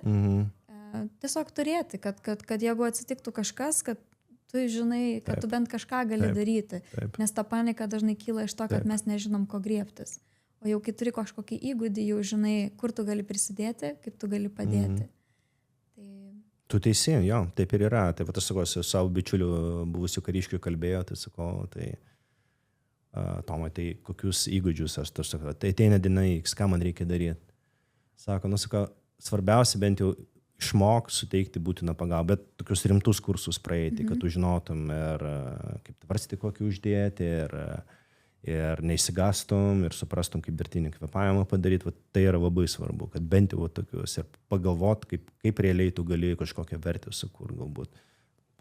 tiesiog turėti, kad jeigu atsitiktų kažkas, kad tu žinai, kad tu bent kažką gali daryti, nes ta panika dažnai kyla iš to, kad mes nežinom, ko griebtis. O jau kai turi kažkokį įgūdį, jau žinai, kur tu gali prisidėti, kaip tu gali padėti. Tu teisi, jo, taip ir yra. Taip pat aš sakau, su savo bičiuliu buvusiu kariškiu kalbėjau, tai sakau, tai Tomai, tai kokius įgūdžius aš sakau, tai ateina diena X, ką man reikia daryti. Sako, sakau, svarbiausia bent jau išmok suteikti būtiną pagalbą, bet tokius rimtus kursus praeiti, kad tu žinotum ir kaip tvarstyti kokį uždėti ir neįsigastum ir suprastum, kaip dirbtinį kvėpavimą padaryti. Va, tai yra labai svarbu, kad bent jau tokius ir pagalvot, kaip realiai tu gali kažkokią vertę sukurti,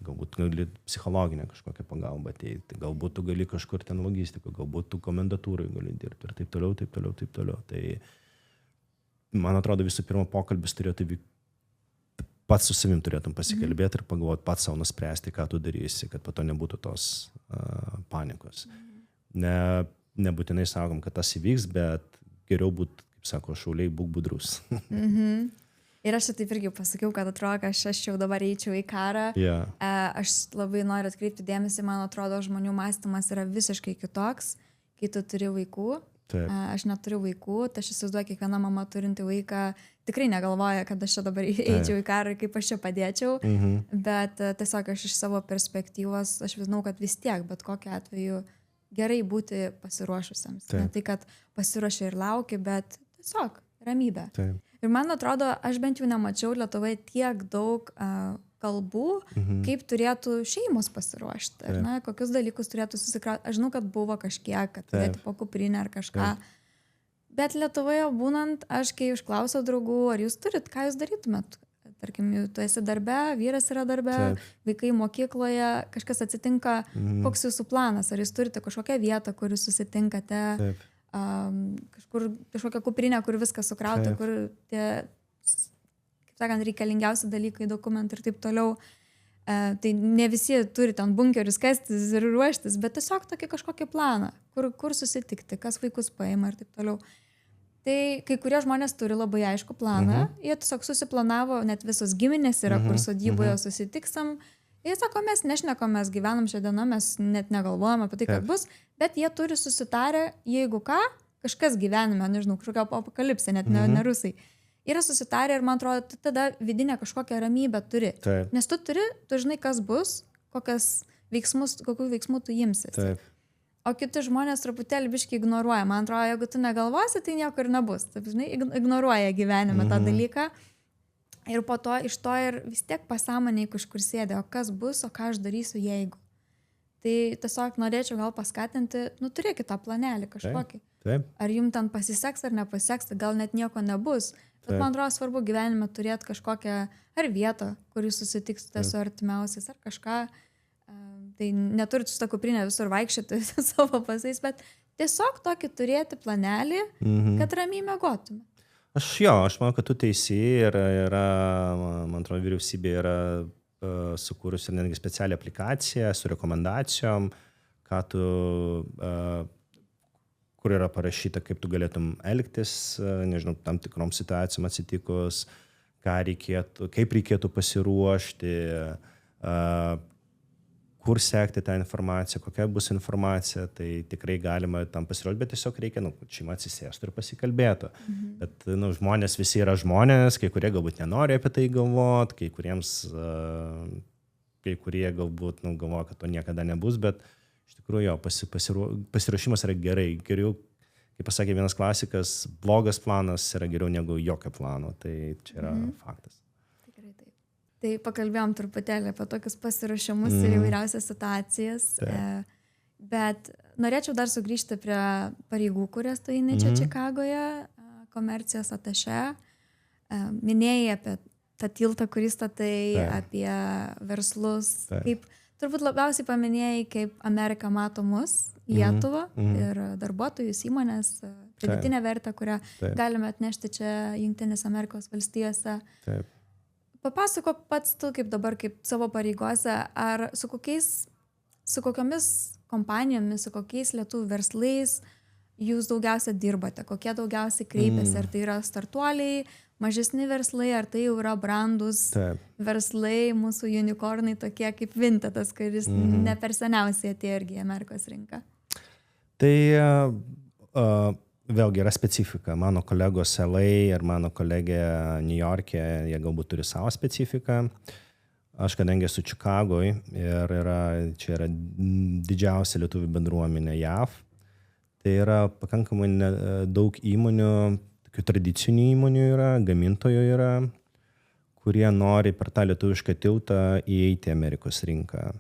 galbūt gali psichologinę kažkokią pagalbą ateiti, galbūt tu gali kažkur ten logistiką, galbūt tu komendatūrai gali dirbti ir taip toliau, taip toliau, taip toliau. Tai man atrodo visų pirma pokalbis turėtų vykti, pats su savim turėtum pasikalbėti ir pagalvoti, pats savo nuspręsti, ką tu darysi, kad po to nebūtų tos panikos. Nebūtinai sakom, kad tas įvyks, bet geriau būt, kaip sako šauliai, būk budrus. Ir aš taip irgi pasakiau, kad atrodo, kad aš jau dabar eičiau į karą. Aš labai noriu atkreipti dėmesį, man atrodo, žmonių mąstymas yra visiškai kitoks, kai tu turi vaikų. Aš neturiu vaikų, tai aš įsivaizduoju, kiekviena mama turinti vaiką tikrai negalvoja, kad aš čia dabar eičiau į karą ir kaip aš čia padėčiau, bet tiesiog aš iš savo perspektyvos, aš žinau, kad vis tiek, bet kokiu atveju gerai būti pasiruošusiems. Ne tai, kad pasiruošia ir laukia, bet tiesiog ramybė. Ir man atrodo, aš bent jau nemačiau Lietuvoje tiek daug kalbų, kaip turėtų šeimos pasiruošti, ar ne, kokius dalykus turėtų susikrauti. Aš žinau, kad buvo kažkiek, kad turėti po kuprinę ar kažką. Bet Lietuvoje būnant, aš kai užklausiau draugų, ar jūs turit, ką jūs darytumėt? Tarkim, tu esi darbe, vyras yra darbe, vaikai mokykloje, kažkas atsitinka, koks jūsų planas, ar jūs turite kažkokią vietą, kur jūs susitinkate, kažkokią kuprinę, kur viskas sukrauta, kur tie, kaip sakant, reikalingiausi dalykai, dokumentai ir taip toliau. Tai ne visi turi ten bunkerius kastis ir ruoštis, bet tiesiog tokį kažkokį planą, kur susitikti, kas vaikus paima ir taip toliau. Tai kai kurie žmonės turi labai aišku planą, jie tiesiog susiplanavo, net visos giminės yra, kur sodyboje susitiksam. Jie sako, mes nešnekam, mes gyvenam šią dieną, mes net negalvojam apie tai, kad bus, bet jie turi susitarę, jeigu ką, kažkas gyvenime, nežinau, kažkokia apokalipsė, net ne rusai. Yra susitarę ir man atrodo, tu tada vidinę kažkokią ramybę turi. Nes tu žinai, kas bus, kokių veiksmų tu imsies. O kiti žmonės truputėlį biškai ignoruoja. Man atrodo, jeigu tu negalvosi, tai nieko ir nebus. Taip, žinai, ignoruoja gyvenime tą dalyką. Ir po to iš to ir vis tiek pasąmoniai kažkur sėdė, o kas bus, o ką aš darysiu, jeigu. Tai tiesiog norėčiau gal paskatinti, turėkit tą planelį kažkokį. Ar jums ten pasiseks ar nepasiseks, tai gal net nieko nebus. Bet man atrodo svarbu gyvenime turėti kažkokią ar vietą, kur jūs susitiksite su artimiausiais ar kažką. Tai neturit su tą kuprinę visur vaikščioti savo pasais, bet tiesiog tokį turėti planelį, kad ramiai miegotume. Aš manau, kad tu teisi ir yra, man atrodo, vyriausybė yra sukūrusi ir netgi specialią aplikaciją su rekomendacijom, kur yra parašyta, kaip tu galėtum elgtis, nežinau, tam tikrom situacijom atsitikus, kaip reikėtų pasiruošti, kur sekti tą informaciją, kokia bus informacija, tai tikrai galima tam pasirodyti, bet tiesiog reikia, šeima atsisėstų ir pasikalbėtų. Bet žmonės visi yra žmonės, kai kurie galbūt nenori apie tai galvoti, kai kurie galbūt galvoja, kad to niekada nebus, bet iš tikrųjų pasiruošimas yra gerai. Geriau, kaip pasakė vienas klasikas, blogas planas yra geriau negu jokio plano, tai čia yra faktas. Tai pakalbėjom truputėlį apie tokius pasiruošimus ir įvairiausias situacijas, bet norėčiau dar sugrįžti prie pareigų, kurias tu eini čia Čikagoje, komercijos atašė. Minėjai apie tą tiltą, kurį statai, apie verslus. Turbūt labiausiai paminėjai, kaip Amerika mato mus, Lietuvą ir darbuotojus, įmonės, pridėtinę vertę, kurią galime atnešti čia Jungtinėse Amerikos valstijose. Papasakok pats tu, kaip dabar, kaip savo pareigose, ar su kokiomis kompanijomis, su kokiais lietuvių verslais jūs daugiausia dirbate, kokie daugiausiai kreipiasi, ar tai yra startuoliai, mažesni verslai, ar tai jau yra brandus verslai, mūsų unicornai tokie kaip Vintedas, kuris ne per seniausiai atėjo irgi į Amerikos rinką. Tai vėlgi yra specifika. Mano kolegos LA ir mano kolegė New York'e, jie galbūt turi savo specifiką. Aš kadangi esu Čikagoj ir čia yra didžiausia lietuvių bendruomenė JAV, tai yra pakankamai daug įmonių, tokių tradicinių įmonių yra, gamintojų yra, kurie nori per tą lietuvišką tiltą įeiti į Amerikos rinką.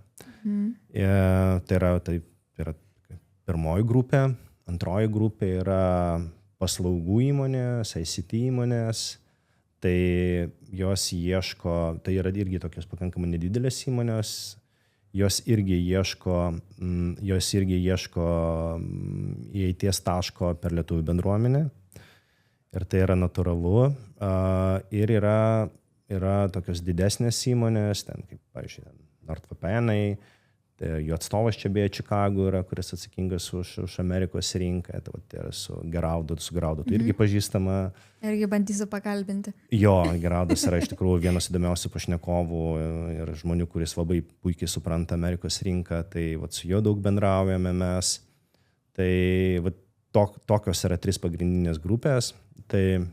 Tai yra pirmoji grupė. Antroji grupė yra paslaugų įmonės, ICT įmonės, tai jos ieško, tai yra irgi tokios pakankamai nedidelės įmonės, jos irgi ieško įeities taško per lietuvių bendruomenę ir tai yra natūralu. Ir yra tokios didesnės įmonės, ten kaip, pavyzdžiui, NordVPN-ai, jų atstovas čia beje Čikago yra, kuris atsakingas už Amerikos rinką, tai su Geraudu tu irgi pažįstama. Irgi bandysiu pakalbinti. Jo, Geraudas yra iš tikrųjų vienas įdomiausių pašnekovų ir žmonių, kuris labai puikiai supranta Amerikos rinką, tai su juo daug bendraujame mes. Tai tokios yra 3 pagrindinės grupės. Tai,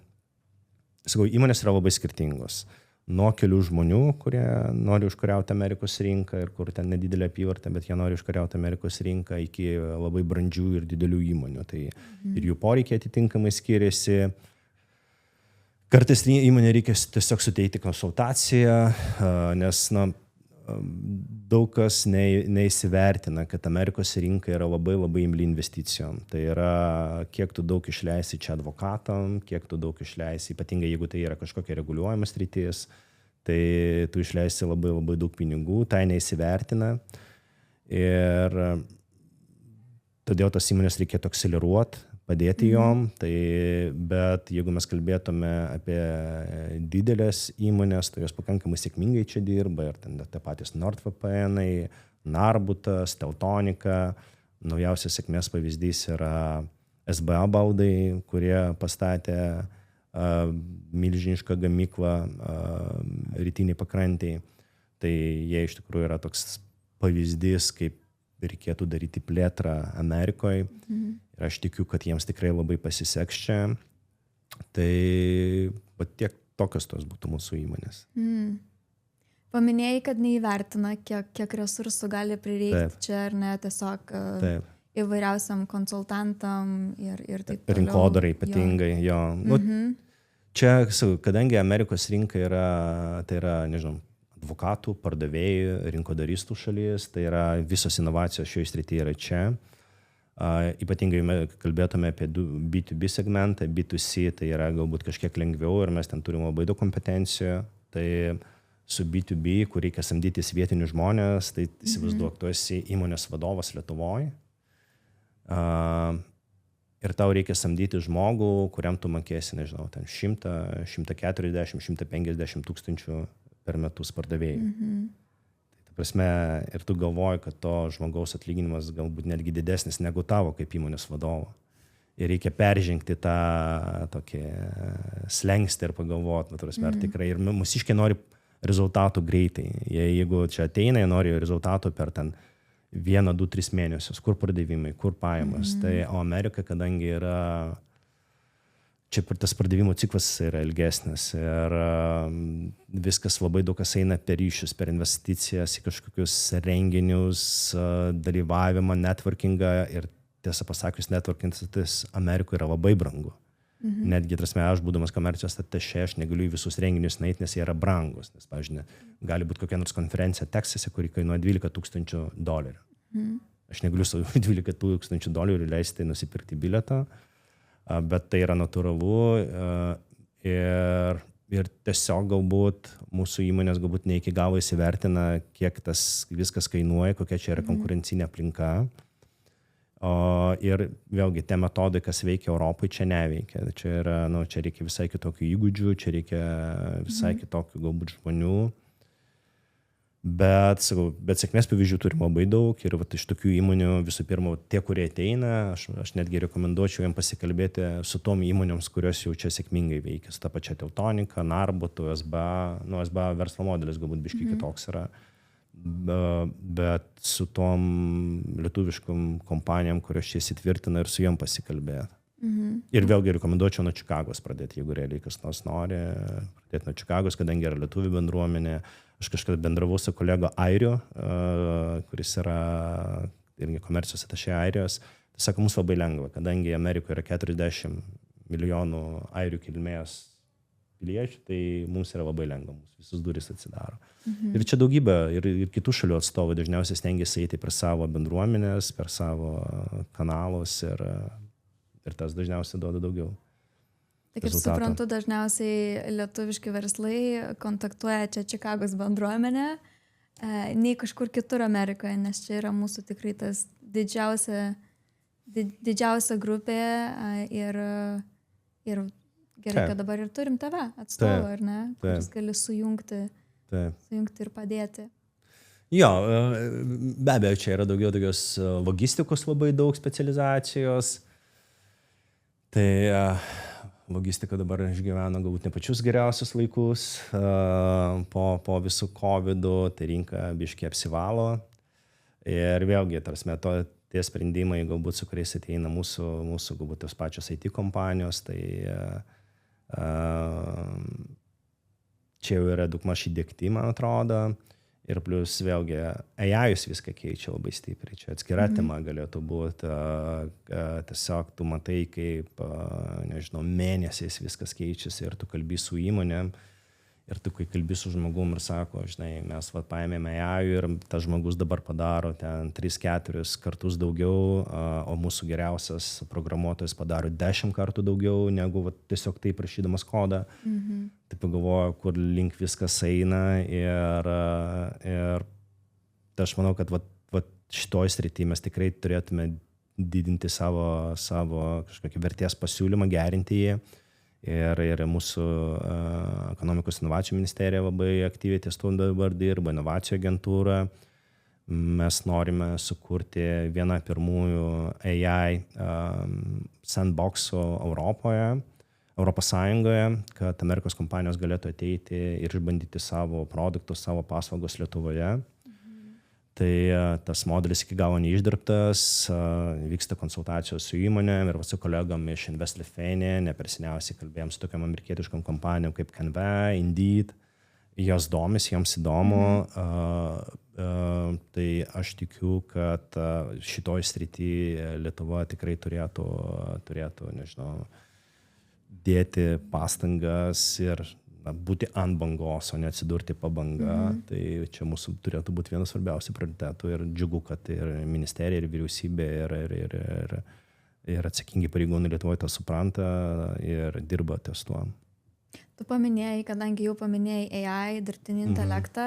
sakau, įmonės yra labai skirtingos. Nuo kelių žmonių, kurie nori užkariauti Amerikos rinką ir kur ten nedidelė apyvarta, bet jie nori užkariauti Amerikos rinką, iki labai brandžių ir didelių įmonių. Tai ir jų poreikiai atitinkamai skiriasi. Kartais įmonė reikia tiesiog suteikti konsultaciją, nes daug kas neįsivertina, kad Amerikos rinka yra labai imli investicijom. Tai yra, kiek tu daug išleisi čia advokatam, kiek tu daug išleisi, ypatingai jeigu tai yra kažkokia reguliuojamas sritis, tai tu išleisi labai daug pinigų, tai neįsivertina. Ir todėl tas įmonės reikėtų akseleruoti, padėti jom, bet jeigu mes kalbėtume apie didelės įmonės, tai jos pakankamai sėkmingai čia dirba, ir ten tie patys NordVPN, Narbutas, Teltonika, naujausias sėkmės pavyzdys yra SBA baldai, kurie pastatė milžinišką gamyklą rytiniai pakrantiai. Tai jie iš tikrųjų yra toks pavyzdys, kaip reikėtų daryti plėtrą Amerikoje. Ir aš tikiu, kad jiems tikrai labai pasiseks čia. Tai tiek tokios tos būtų mūsų įmonės. Paminėjai, kad neįvertina, kiek resursų gali prireikti čia, ar ne, tiesiog įvairiausiam konsultantam ir taip toliau. Rinkodarai ypatingai, jo. Čia, kadangi Amerikos rinka yra, tai yra, nežinau, advokatų, pardavėjų, rinkodaristų šalis, tai yra visos inovacijos šioje srityje yra čia. Ypatingai kalbėtume apie B2B segmentą, B2C tai yra galbūt kažkiek lengviau ir mes ten turime labai daug kompetencijų. Tai su B2B, kur reikia samdytis vietinius žmonės, tai įsivaizduok, tu esi įmonės vadovas Lietuvoje ir tau reikia samdyti žmogų, kuriam tu mokėsi, nežinau, ten 100, 140, 150 tūkstančių per metus pardavėjų. Tai prasme, ir tu galvoji, kad to žmogaus atlyginimas galbūt netgi didesnis negu tavo kaip įmonės vadovo. Ir reikia peržengti tą tokį slengstį ir pagalvoti, ar tikrai. Ir mūsiškiai nori rezultatų greitai. Jeigu čia ateina, jie nori rezultatų per ten 1, 2, 3 mėnesius. Kur pardavimai, kur pajamos. Tai o Amerika, kadangi yra čia tas pardavimo ciklas yra ilgesnis ir viskas labai daug kas eina per ryšius, per investicijas į kažkokius renginius, dalyvavimą, networkingą ir tiesą pasakius, networkingas Amerikoje yra labai brangu. Netgi, aš būdamas komercijos atašė, aš negaliu į visus renginius nueiti, nes jie yra brangus. Nes, pavyzdžiui, gali būti kokia nors konferencija Teksase, kuri kainuoja $12,000. Aš negaliu savo $12,000 leisti nusipirkti bilietą. Bet tai yra natūralu ir tiesiog galbūt mūsų įmonės galbūt ne iki galo įsivertina, kiek tas viskas kainuoja, kokia čia yra konkurencinė aplinka. Ir vėlgi, tie metodai, kas veikia Europoje, čia neveikia. Čia yra, čia reikia visai kitokių įgūdžių, čia reikia visai kitokių galbūt žmonių. Bet sėkmės pavyzdžių turime labai daug ir iš tokių įmonių visų pirma, tie, kurie ateina, aš netgi rekomenduočiau jiems pasikalbėti su tom įmonėms, kurios jau čia sėkmingai veikia. Su ta pačia Teltonika, Narbutu, SBA. SBA verslo modelis galbūt biškai kitoks yra. Bet su tom lietuviškom kompanijom, kurios čia įsitvirtina ir su jom pasikalbėti. Ir vėlgi rekomenduočiau nuo Čikagos pradėti, jeigu realiai kas nors nori pradėti nuo Čikagos, kadangi yra lietuvių bendruomenė. Aš kažkada bendravau su kolego Airiu, kuris yra irgi komercijos atašė Airijos. Tai sako, mums labai lengva, kadangi Amerikoje yra 40 milijonų airių kilmės piliečių, tai mums yra labai lengva, mums visus durys atsidaro. Ir čia daugybė, ir kitų šalių atstovai dažniausiai stengiasi eiti per savo bendruomenės, per savo kanalus ir tas dažniausiai duoda daugiau. Tai kaip suprantu, dažniausiai lietuviški verslai kontaktuoja čia Čikagos bendruomenę, nei kažkur kitur Amerikoje, nes čia yra mūsų tikrai tas didžiausia grupė ir gerai, kad dabar ir turim tave atstovą, ar ne, kuris gali sujungti ir padėti. Jo, be abejo, čia yra daugiau tokios logistikos labai daug specializacijos. Tai logistika dabar išgyvena galbūt ne pačius geriausius laikus po visų COVID-ų, tai rinka biškiai apsivalo. Ir vėlgi, tie sprendimai, galbūt su kuriais ateina mūsų galbūt tos pačios IT kompanijos, tai čia jau yra daugmaž įdiegti, man atrodo. Ir plus vėlgi AI viską keičia labai stipriai. Čia atskira tema galėtų būti. Tiesiog tu matai, kaip, nežinau, mėnesiais viskas keičiasi ir tu kalbi su įmonėm. Ir tu, kai kalbi su žmogum ir sako, žinai, mes paėmėme AI ir tas žmogus dabar padaro ten 3-4 kartus daugiau, o mūsų geriausias programuotojas padaro 10 kartų daugiau negu tiesiog taip rašydamas kodą. Tai pagalvoju, kur link viskas eina ir tai aš manau, kad šitoj srity mes tikrai turėtume didinti savo kažkokį vertės pasiūlymą, gerinti jį. Ir mūsų ekonomikos inovacijų ministerija labai aktyviai ties tuo dabar dirba, inovacijų agentūra. Mes norime sukurti vieną pirmųjų AI sandboxų Europos Sąjungoje, kad Amerikos kompanijos galėtų ateiti ir išbandyti savo produktus, savo paslaugos Lietuvoje. Tai tas modelis iki galo neišdirbtas, vyksta konsultacijos su įmonėm ir su kolegom iš Invest Lithuania, neperseniausiai kalbėjom su tokiam amerikietiškom kompanijom kaip Canva, Indeed, jos domisi, joms įdomu. Tai aš tikiu, kad šitoj srity Lietuva tikrai turėtų, nežinau, dėti pastangas ir būti ant bangos, o ne atsidurti pabanga. Tai čia mūsų turėtų būti vienas svarbiausių prioritetų ir džiugu, kad ir ministerija, ir vyriausybė, ir atsakingi pareigūnai Lietuvoje tą supranta ir dirba ties tuo. Tu paminėjai, kadangi jau paminėjai AI, dirbtinį intelektą,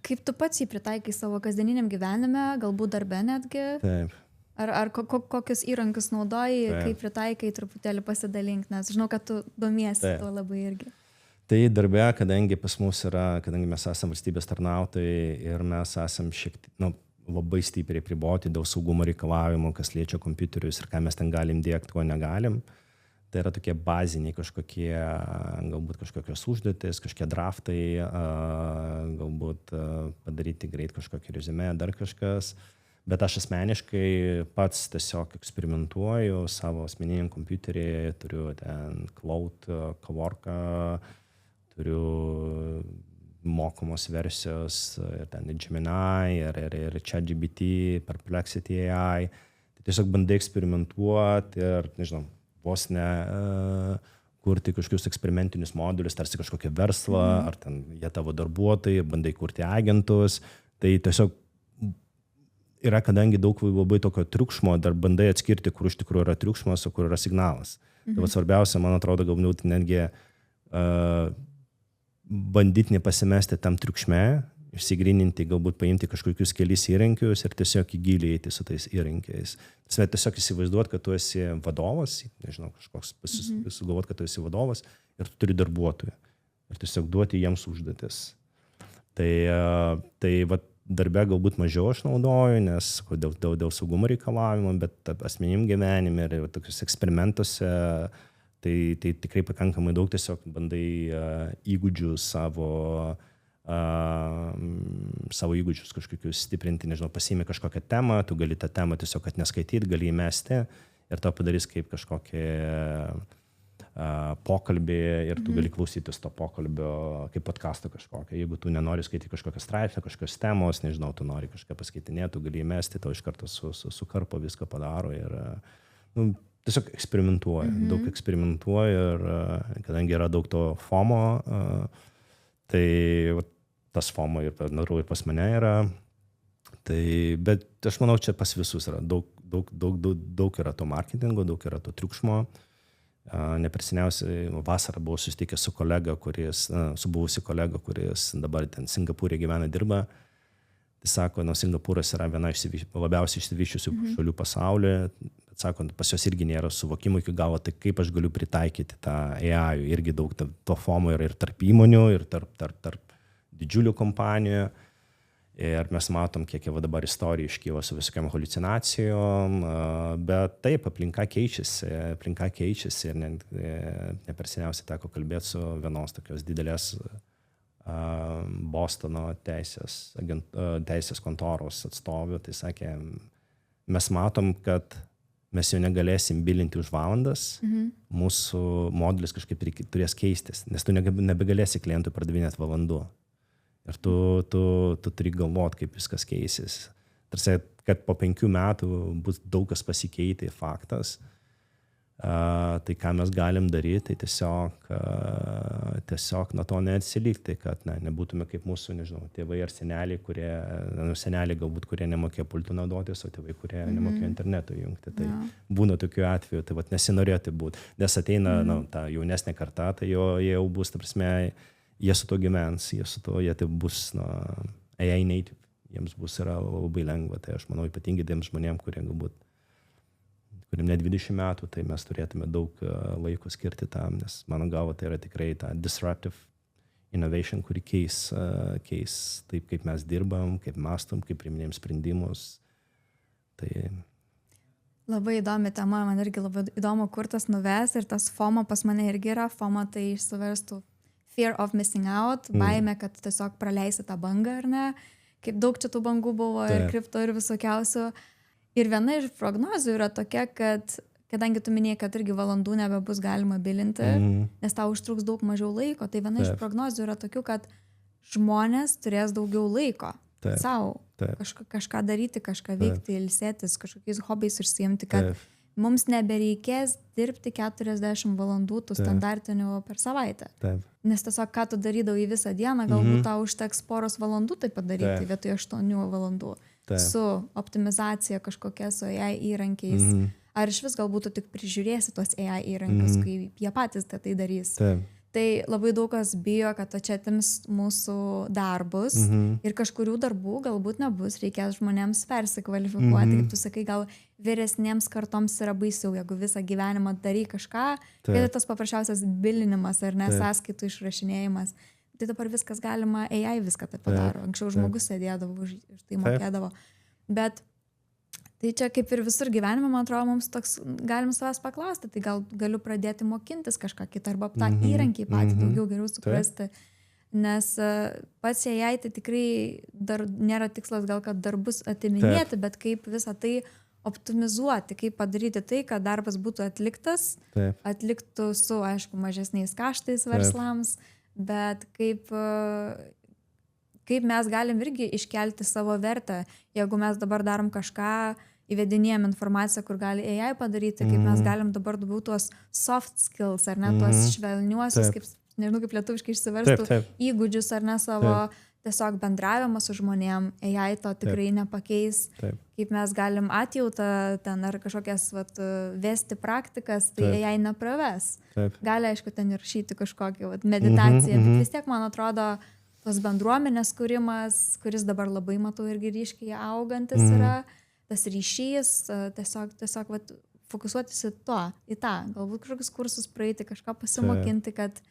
kaip tu pats jį pritaikai savo kasdieniniam gyvenime, galbūt darbe netgi? Taip. Ar kokius įrankius naudoji, kaip pritaikai, truputėlį pasidalink, nes žinau, kad tu domiesi tuo labai irgi. Tai darbe, kadangi pas mus kadangi mes esame valstybės tarnautojai ir mes esame labai stipriai priboti dėl saugumo reikalavimų, kas liečia kompiuterius ir ką mes ten galim dėkti, ko negalim. Tai yra tokie baziniai kažkokie, galbūt kažkokios užduotis, kažkokie draftai, galbūt padaryti greit kažkokį reziumė, dar kažkas. Bet aš asmeniškai pats tiesiog eksperimentuoju savo asmeniniam kompiuterį, turiu ten Cloud, Coworką, turiu mokamos versijos, ten Gemini ir ChatGPT, Perplexity AI. Tai tiesiog bandai eksperimentuoti ir, nežinau, vos ne kurti kažkokius eksperimentinius modulius, tarsi kažkokią verslą, ar ten jie tavo darbuotojai, bandai kurti agentus. Tai tiesiog yra, kadangi daug labai tokio triukšmo, dar bandai atskirti, kur iš tikrųjų yra triukšmas, o kur yra signalas. Tai svarbiausia, man atrodo, galbūt netgi bandyti nepasimesti tam triukšme, išsigryninti, galbūt paimti kažkokius kelis įrankius ir tiesiog į gilį eiti su tais įrankiais. Tiesiog įsivaizduoti, kad tu esi vadovas, nežinau, kažkoks sugalvoti, kad tu esi vadovas ir tu turi darbuotojų. Ir tiesiog duoti jiems užduotis. Tai darbe galbūt mažiau aš naudoju, nes dėl saugumo reikalavimo, bet asmenim gyvenime ir tokius eksperimentuose tai tikrai pakankamai daug tiesiog bandai įgūdžius savo įgūdžius kažkokius stiprinti, nežinau, pasiimi kažkokią temą, tu gali tą temą tiesiog neskaityti, gali įmesti ir to padarys kaip kažkokį pokalbį ir tu gali klausytis to pokalbio kaip podcast'o kažkokio. Jeigu tu nenori skaityti kažkokią straipsnį, kažkokios temos, nežinau, tu nori kažką paskaitinėti, tu gali įmesti, tau iš karto sukarpo viską padaro ir tiesiog eksperimentuoju, daug eksperimentuoju ir kadangi yra daug to FOMO, tai tas FOMO ir pas mane yra. Tai, bet aš manau, čia pas visus yra daug yra to marketingo, daug yra to triukšmo. Neperseniausiai vasarą buvau susitikęs su buvusi kolega, kuris dabar ten Singapūre gyvena, dirba. Tai sako, Singapūras yra viena iš labiausiai išsivysčiusių šalių pasaulyje, bet sako, pas jos irgi nėra suvokimo iki galo, tai kaip aš galiu pritaikyti tą AI, irgi daug to FOMO yra ir tarp įmonių, ir tarp didžiulių kompanijų. Ir mes matom, kiek jau dabar istorija iškyla su visokiam haliucinacijom, bet taip, aplinka keičiasi ir neperseniausiai teko kalbėti su vienos tokios didelės Bostono teisės kontoros atstovių. Tai sakė, mes matom, kad mes jau negalėsim bilinti už valandas, mūsų modelis kažkaip turės keistis, nes tu nebegalėsi klientui pardavinėti valandų. Ir tu turi galvoti, kaip viskas keisis. Tarsi, kad po 5 metų bus daug kas pasikeitė, faktas. Tai ką mes galim daryti, tai tiesiog nuo to neatsilikti, kad nebūtume kaip mūsų, nežinau, tėvai ar seneliai, seneliai galbūt, kurie nemokėjo pultų naudotis, o tėvai, kurie nemokėjo interneto jungti. Tai būna tokių atvejų, tai nesinorėtų būti. Nes ateina ta jaunesnė karta, tai jie jau bus, ta prasme, jie su to gyvens, jie tai bus AI native, jiems bus yra labai lengva. Tai aš manau, ypatingai tiems žmonėms, kurie galbūt kuriam ne 20 metų, tai mes turėtume daug laiko skirti tam, nes mano galva tai yra tikrai ta disruptive innovation, kuri keis taip, kaip mes dirbam, kaip mąstom, kaip priiminėjom sprendimus. Tai... Labai įdomi tema, man irgi labai įdomu, kur tas nuves ir tas FOMO pas mane irgi yra. FOMO tai išsiverstų fear of missing out, baimė, kad tiesiog praleisi tą bangą, ar ne? Kaip daug čia tų bangų buvo ir kripto ir visokiausių. Ir viena iš prognozių yra tokia, kad kadangi tu minėjai, kad irgi valandų nebebus galima bilinti, nes tau užtruks daug mažiau laiko, tai viena iš prognozių yra tokių, kad žmonės turės daugiau laiko savo kažką daryti, kažką veikti, ilsėtis, kažkokiais hobiais užsiimti, kad mums nebereikės dirbti 40 valandų tų standartinių per savaitę. Nes tiesiog, ką tu darydavai visą dieną, galbūt tau užteks poros valandų tai padaryti vietoj 8 valandų. Su optimizacija kažkokia, su AI įrankiais. Ar iš vis galbūt tu tik prižiūrėsi tuos AI įrankius, kai jie patys tai darys. Tai labai daug kas bijo, kad čia atims mūsų darbus ir kažkurių darbų galbūt nebus, reikės žmonėms persikvalifikuoti. Kaip tu sakai, gal vyresniems kartoms yra baisiau, jeigu visą gyvenimą darai kažką, tai tas paprasčiausias bilinimas ar ne, sąskaitų išrašinėjimas. Tai dabar viskas galima, AI viską tai padaro. Anksčiau žmogus sėdėdavo, už tai mokėdavo. Bet tai čia kaip ir visur gyvenime, man atrodo, mums toks, galim savęs paklausti, tai gal galiu pradėti mokintis kažką kitą arba tą įrankį patį daugiau geriau suprasti. Nes pats AI tai tikrai dar nėra tikslas gal, kad darbus atiminėti, bet kaip visą tai optimizuoti, kaip padaryti tai, kad darbas būtų atliktas, atliktų su, aišku, mažesniais kaštais verslams. Bet kaip mes galim irgi iškelti savo vertę, jeigu mes dabar darom kažką, įvedinėjom informaciją, kur gali AI padaryti, kaip mes galim dabar daugiau tuos soft skills, ar ne, tuos švelniuosius, kaip, nežinau, kaip lietuviškai išsiverstų, įgūdžius, ar ne, savo tiesiog bendravimą su žmonėm, AI to tikrai nepakeis, kaip mes galim atjautą ten ar kažkokias vesti praktikas, tai AI nepraves. Gali, aišku, ten ir rašyti kažkokią meditaciją, bet vis tiek, man atrodo, tos bendruomenės kūrimas, kuris dabar labai matau irgi ryškiai augantis yra, tas ryšys, tiesiog fokusuotis į tą, galbūt kažkokius kursus praeiti, kažką pasimokinti, kad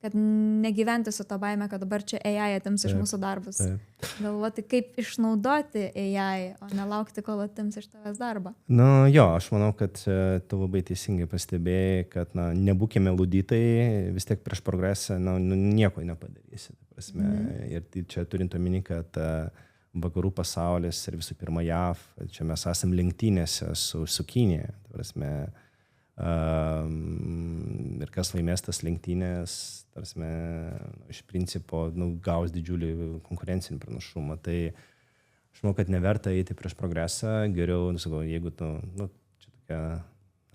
negyventi su tą baimę, kad dabar čia AI atims iš mūsų darbus. Galvoti, kaip išnaudoti AI, o nelaukti, kol atims iš tavęs darbą. Aš manau, kad tu labai teisingai pastebėjai, kad nebūkime luditai, vis tiek prieš progresą nieko nepadarysi. Ir čia turint omeny, kad vakarų pasaulis ir visų pirma JAV, čia mes esam lenktynėse su Kinija. Ir kas laimės tas lenktynės, iš principo gaus didžiulį konkurencinį pranašumą. Tai aš manau, kad neverta eiti prieš progresą, geriau, jeigu tu, čia tokia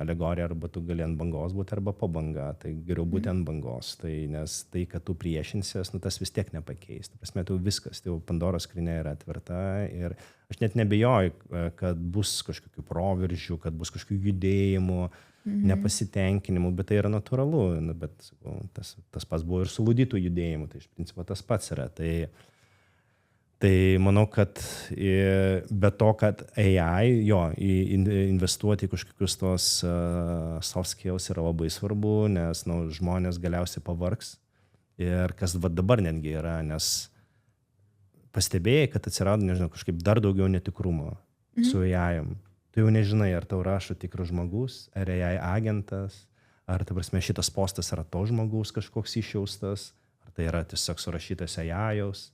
alegorija, arba tu gali ant bangos būti, arba po banga, tai geriau būti ant bangos, nes tai, kad tu priešinsies, tas vis tiek nepakeis. Tu viskas, tai Pandoros skrynia yra atverta ir aš net nebejoju, kad bus kažkokių proveržių, kad bus kažkokių judėjimų, nepasitenkinimų, bet tai yra natūralu, bet tas pats buvo ir su luditų judėjimu, tai iš principo tas pats yra. Tai manau, kad be to, kad AI, investuoti į kažkokius tos soft skills yra labai svarbu, nes žmonės galiausiai pavargs ir kas dabar netgi yra, nes pastebėjai, kad atsirado, nežinau, kažkaip dar daugiau netikrumo su AI. Tu jau nežinai, ar tau rašo tikras žmogus, ar AI agentas, ar šitas postas yra to žmogus kažkoks išjaustas, ar tai yra tiesiog surašytas AI-jaus.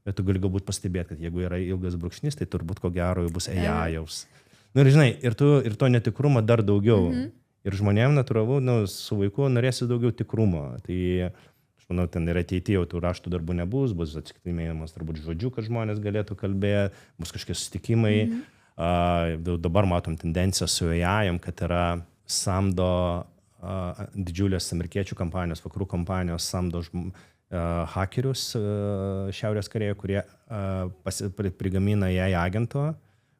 Bet tu gali galbūt pastebėti, kad jeigu yra ilgas brūkšnys, tai turbūt ko gero bus AI-jaus. Ir žinai, ir to netikrumo dar daugiau. Ir žmonėm natūralu, su vaiku norėsi daugiau tikrumo. Tai aš manau, ten ir ateityje jau tų raštų darbų nebus, bus atsitiktinėjimas turbūt žodžiu, kad žmonės galėtų kalbėti, bus kažkokie susitikimai. Dabar matom tendenciją su AI, kad yra samdo didžiulės amerikiečių kompanijos, vakarų kompanijos samdo hakerius Šiaurės Korėjoje, kurie prigamina AI agento,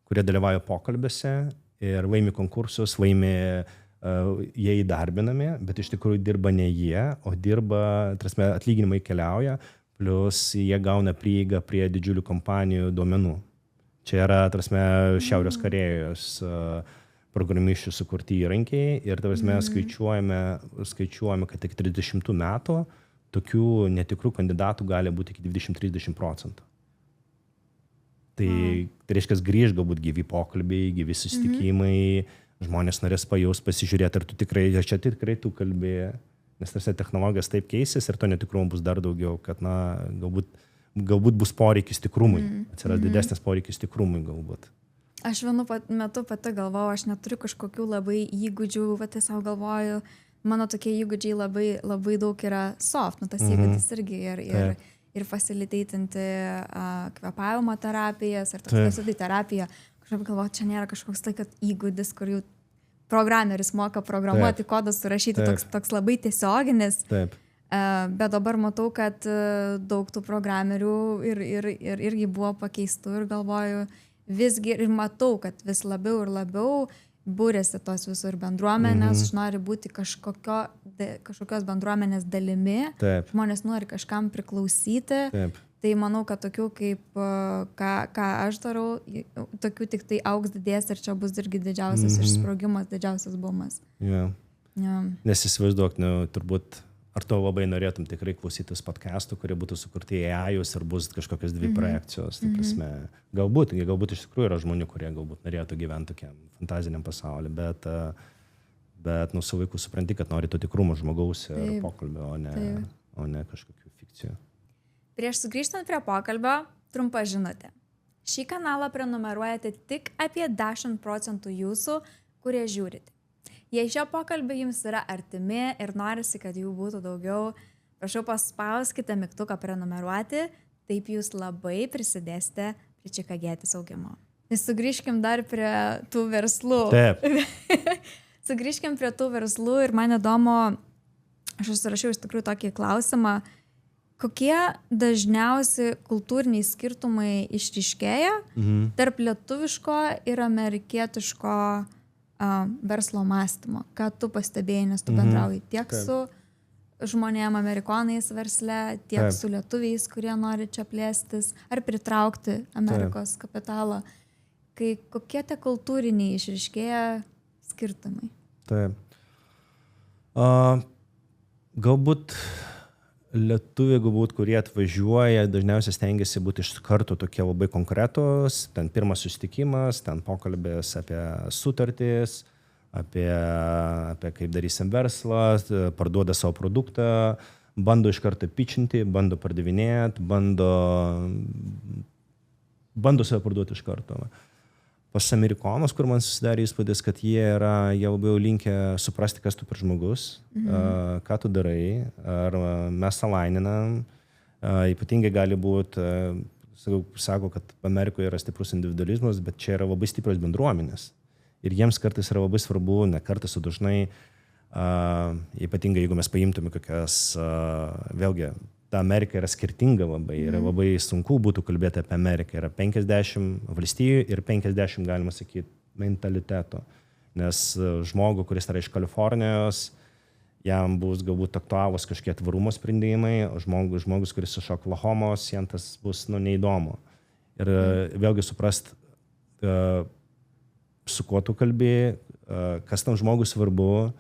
kurie dalyvauja pokalbėse ir laimi konkursus, jie įdarbinami, bet iš tikrųjų dirba ne jie, o dirba, atlyginimai keliauja, plus jie gauna prieigą prie didžiulių kompanijų duomenų. Čia yra, Šiaurės Korėjos programišių sukurti įrankiai ir, skaičiuojame, kad tik 30 metų tokių netikrų kandidatų gali būti iki 20-30%. Tai reiškia, grįž galbūt gyvi pokalbiai, gyvi susitikimai, žmonės norės pajaus, pasižiūrėti, ar tu tikrai tu kalbėjai, nes technologijos taip keisis ir to netikrumo bus dar daugiau, kad galbūt bus poreikis tikrumui, atsiras didesnis poreikis tikrumui galbūt. Aš vienu metu pati galvojau, aš neturiu kažkokių labai įgūdžių, tiesiog galvoju, mano tokie įgūdžiai labai daug yra soft, tas įgūdis irgi ir faciliteitinti kvėpavimo terapijas ir tokia terapija. Kažkaip galvoju, čia nėra kažkoks tai, kad įgūdis, kur jau programeris moka programuoti, kodą surašyti, toks labai tiesioginis. Taip. Bet dabar matau, kad daug tų programerių irgi buvo pakeistų ir galvoju, visgi ir matau, kad vis labiau ir labiau būrėsi tos visur bendruomenės, nori būti kažkokios bendruomenės dalimi, žmonės nori kažkam priklausyti. Taip. Tai manau, kad tokių kaip ką aš darau, tokių tik tai augs didės ir čia bus irgi didžiausias išsprogimas, didžiausias bumas. Yeah. Nes įsivaizduok, turbūt, ar to labai norėtum tikrai klausytis podcastų, kurie būtų sukurti AI-us ir bus kažkokios dvi projekcijos. Galbūt iš tikrųjų yra žmonių, kurie galbūt norėtų gyventi tokiam fantaziniam pasauliu, bet su vaiku supranti, kad nori to tikrumo žmogaus ir pokalbio, o ne kažkokių fikcijų. Prieš sugrįžtant prie pokalbio, trumpa žinutė. Šį kanalą prenumeruojate tik apie 10% jūsų, kurie žiūrite. Jei šio pokalbio jums yra artimi ir norisi, kad jų būtų daugiau, prašau paspauskite mygtuką prenumeruoti, taip jūs labai prisidėsite prie Čikagietis augimo. Sugrįžkim dar prie tų verslų. Taip. Sugrįžkim prie tų verslų ir man įdomu, aš užsirašiau iš tikrųjų tokį klausimą, kokie dažniausi kultūriniai skirtumai išryškėja tarp lietuviško ir amerikietiško verslo mąstymo? Ką tu pastebėjai, nes tu bendrauji tiek su žmonėm amerikonais versle, tiek su lietuviais, kurie nori čia plėstis ar pritraukti Amerikos kapitalą. Kokie tie kultūriniai išryškėja skirtumai? Taip. Galbūt lietuviai, kurie atvažiuoja, dažniausiai stengiasi būti iš karto tokie labai konkretus, ten pirmas susitikimas, ten pokalbės apie sutartis, apie kaip darysim verslą, parduoda savo produktą, bando iš karto pitchinti, bando pardavinėti, bando save parduoti iš karto. Pas amerikonus, kur man susidarė įspūdis, kad jie labiau linkę suprasti, kas tu per žmogus, ką tu darai, ar mes alaininam. Ypatingai gali būti, sako, kad Amerikoje yra stiprus individualizmas, bet čia yra labai stiprios bendruomenės. Ir jiems kartais yra labai svarbu, ne kartais, o dažnai, ypatingai jeigu mes paimtume kokias, vėlgi, ta Amerika yra skirtinga labai, yra labai sunku būtų kalbėti apie Ameriką. Yra 50 valstijų ir 50, galima sakyti, mentaliteto. Nes žmogų, kuris yra iš Kalifornijos, jam bus galbūt aktualūs kažkiek tvarumo sprendimai, o žmogus, kuris iš Oklahomos, jam tas bus neįdomu. Ir vėlgi suprast, su kuo tu kalbėjai, kas tam žmogui svarbu,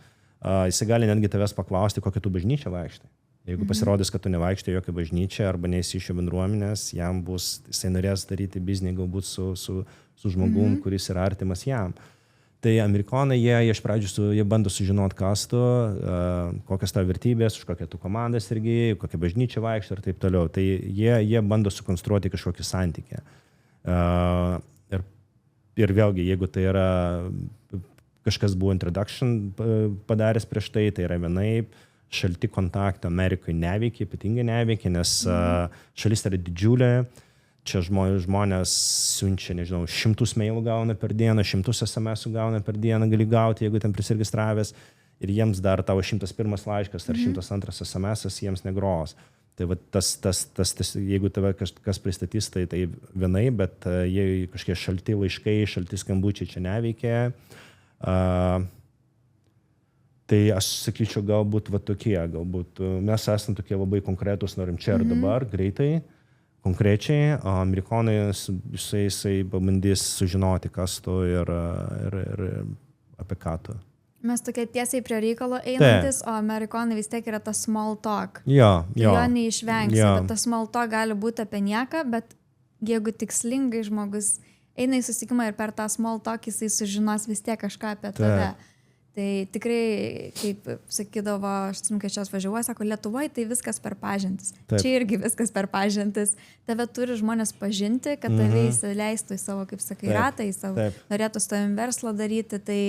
jisai gali netgi tavęs paklausti, kokią tu bažnyčią vaikštai. Jeigu pasirodys, kad tu nevaikštai jokią bažnyčią arba neisi iš jo bendruomenės, jisai norės daryti biznį galbūt su žmogum, kuris yra artimas jam. Tai amerikonai, jie iš pradžių jie bando sužinoti, kas tu, kokias tavo vertybės, už kokią tu komandą sergi, kokią bažnyčią vaikštai ir taip toliau. Tai jie bando sukonstruoti kažkokį santykį. Ir vėlgi, jeigu tai yra kažkas buvo introduction padaręs prieš tai yra vienaip, šalti kontaktai Amerikoje neveikia, ypatingai neveikia, nes šalis yra didžiulė, čia žmonės siunčia, nežinau, 100 mailų gauna per dieną, 100 SMS gauna per dieną, gali gauti, jeigu ten prisiregistravęs, ir jiems dar tavo 101 laiškas ar 102 SMS jiems negros. Tai va, tas, jeigu tave kažkas pristatys, tai vienai, bet jie kažkiek šalti laiškai, šalti skambučiai čia neveikia. Tai aš sakyčiau, galbūt va tokie, galbūt mes esame tokie labai konkretus, norim čia ir dabar, greitai, konkrečiai, o amerikonai jisai pabandys sužinoti, kas tu ir apie ką tu. Mes tokie tiesiai prie reikalo einantis, o amerikonai vis tiek yra tas small talk. Jo. Jo neišvengsi, bet tas small talk gali būti apie nieką, bet jeigu tikslingai žmogus eina į susitikimą ir per tą small talk jisai sužinos vis tiek kažką apie tave. Tai tikrai, kaip sakydavo, aš atsimenu, kai čia važiuoju, sako, Lietuvoje tai viskas per pažintis. Čia irgi viskas per pažintis. Tave turi žmonės pažinti, kad tave įsileistų į savo, kaip sakai, ratą, į savo, norėtų su tavim verslą daryti. Tai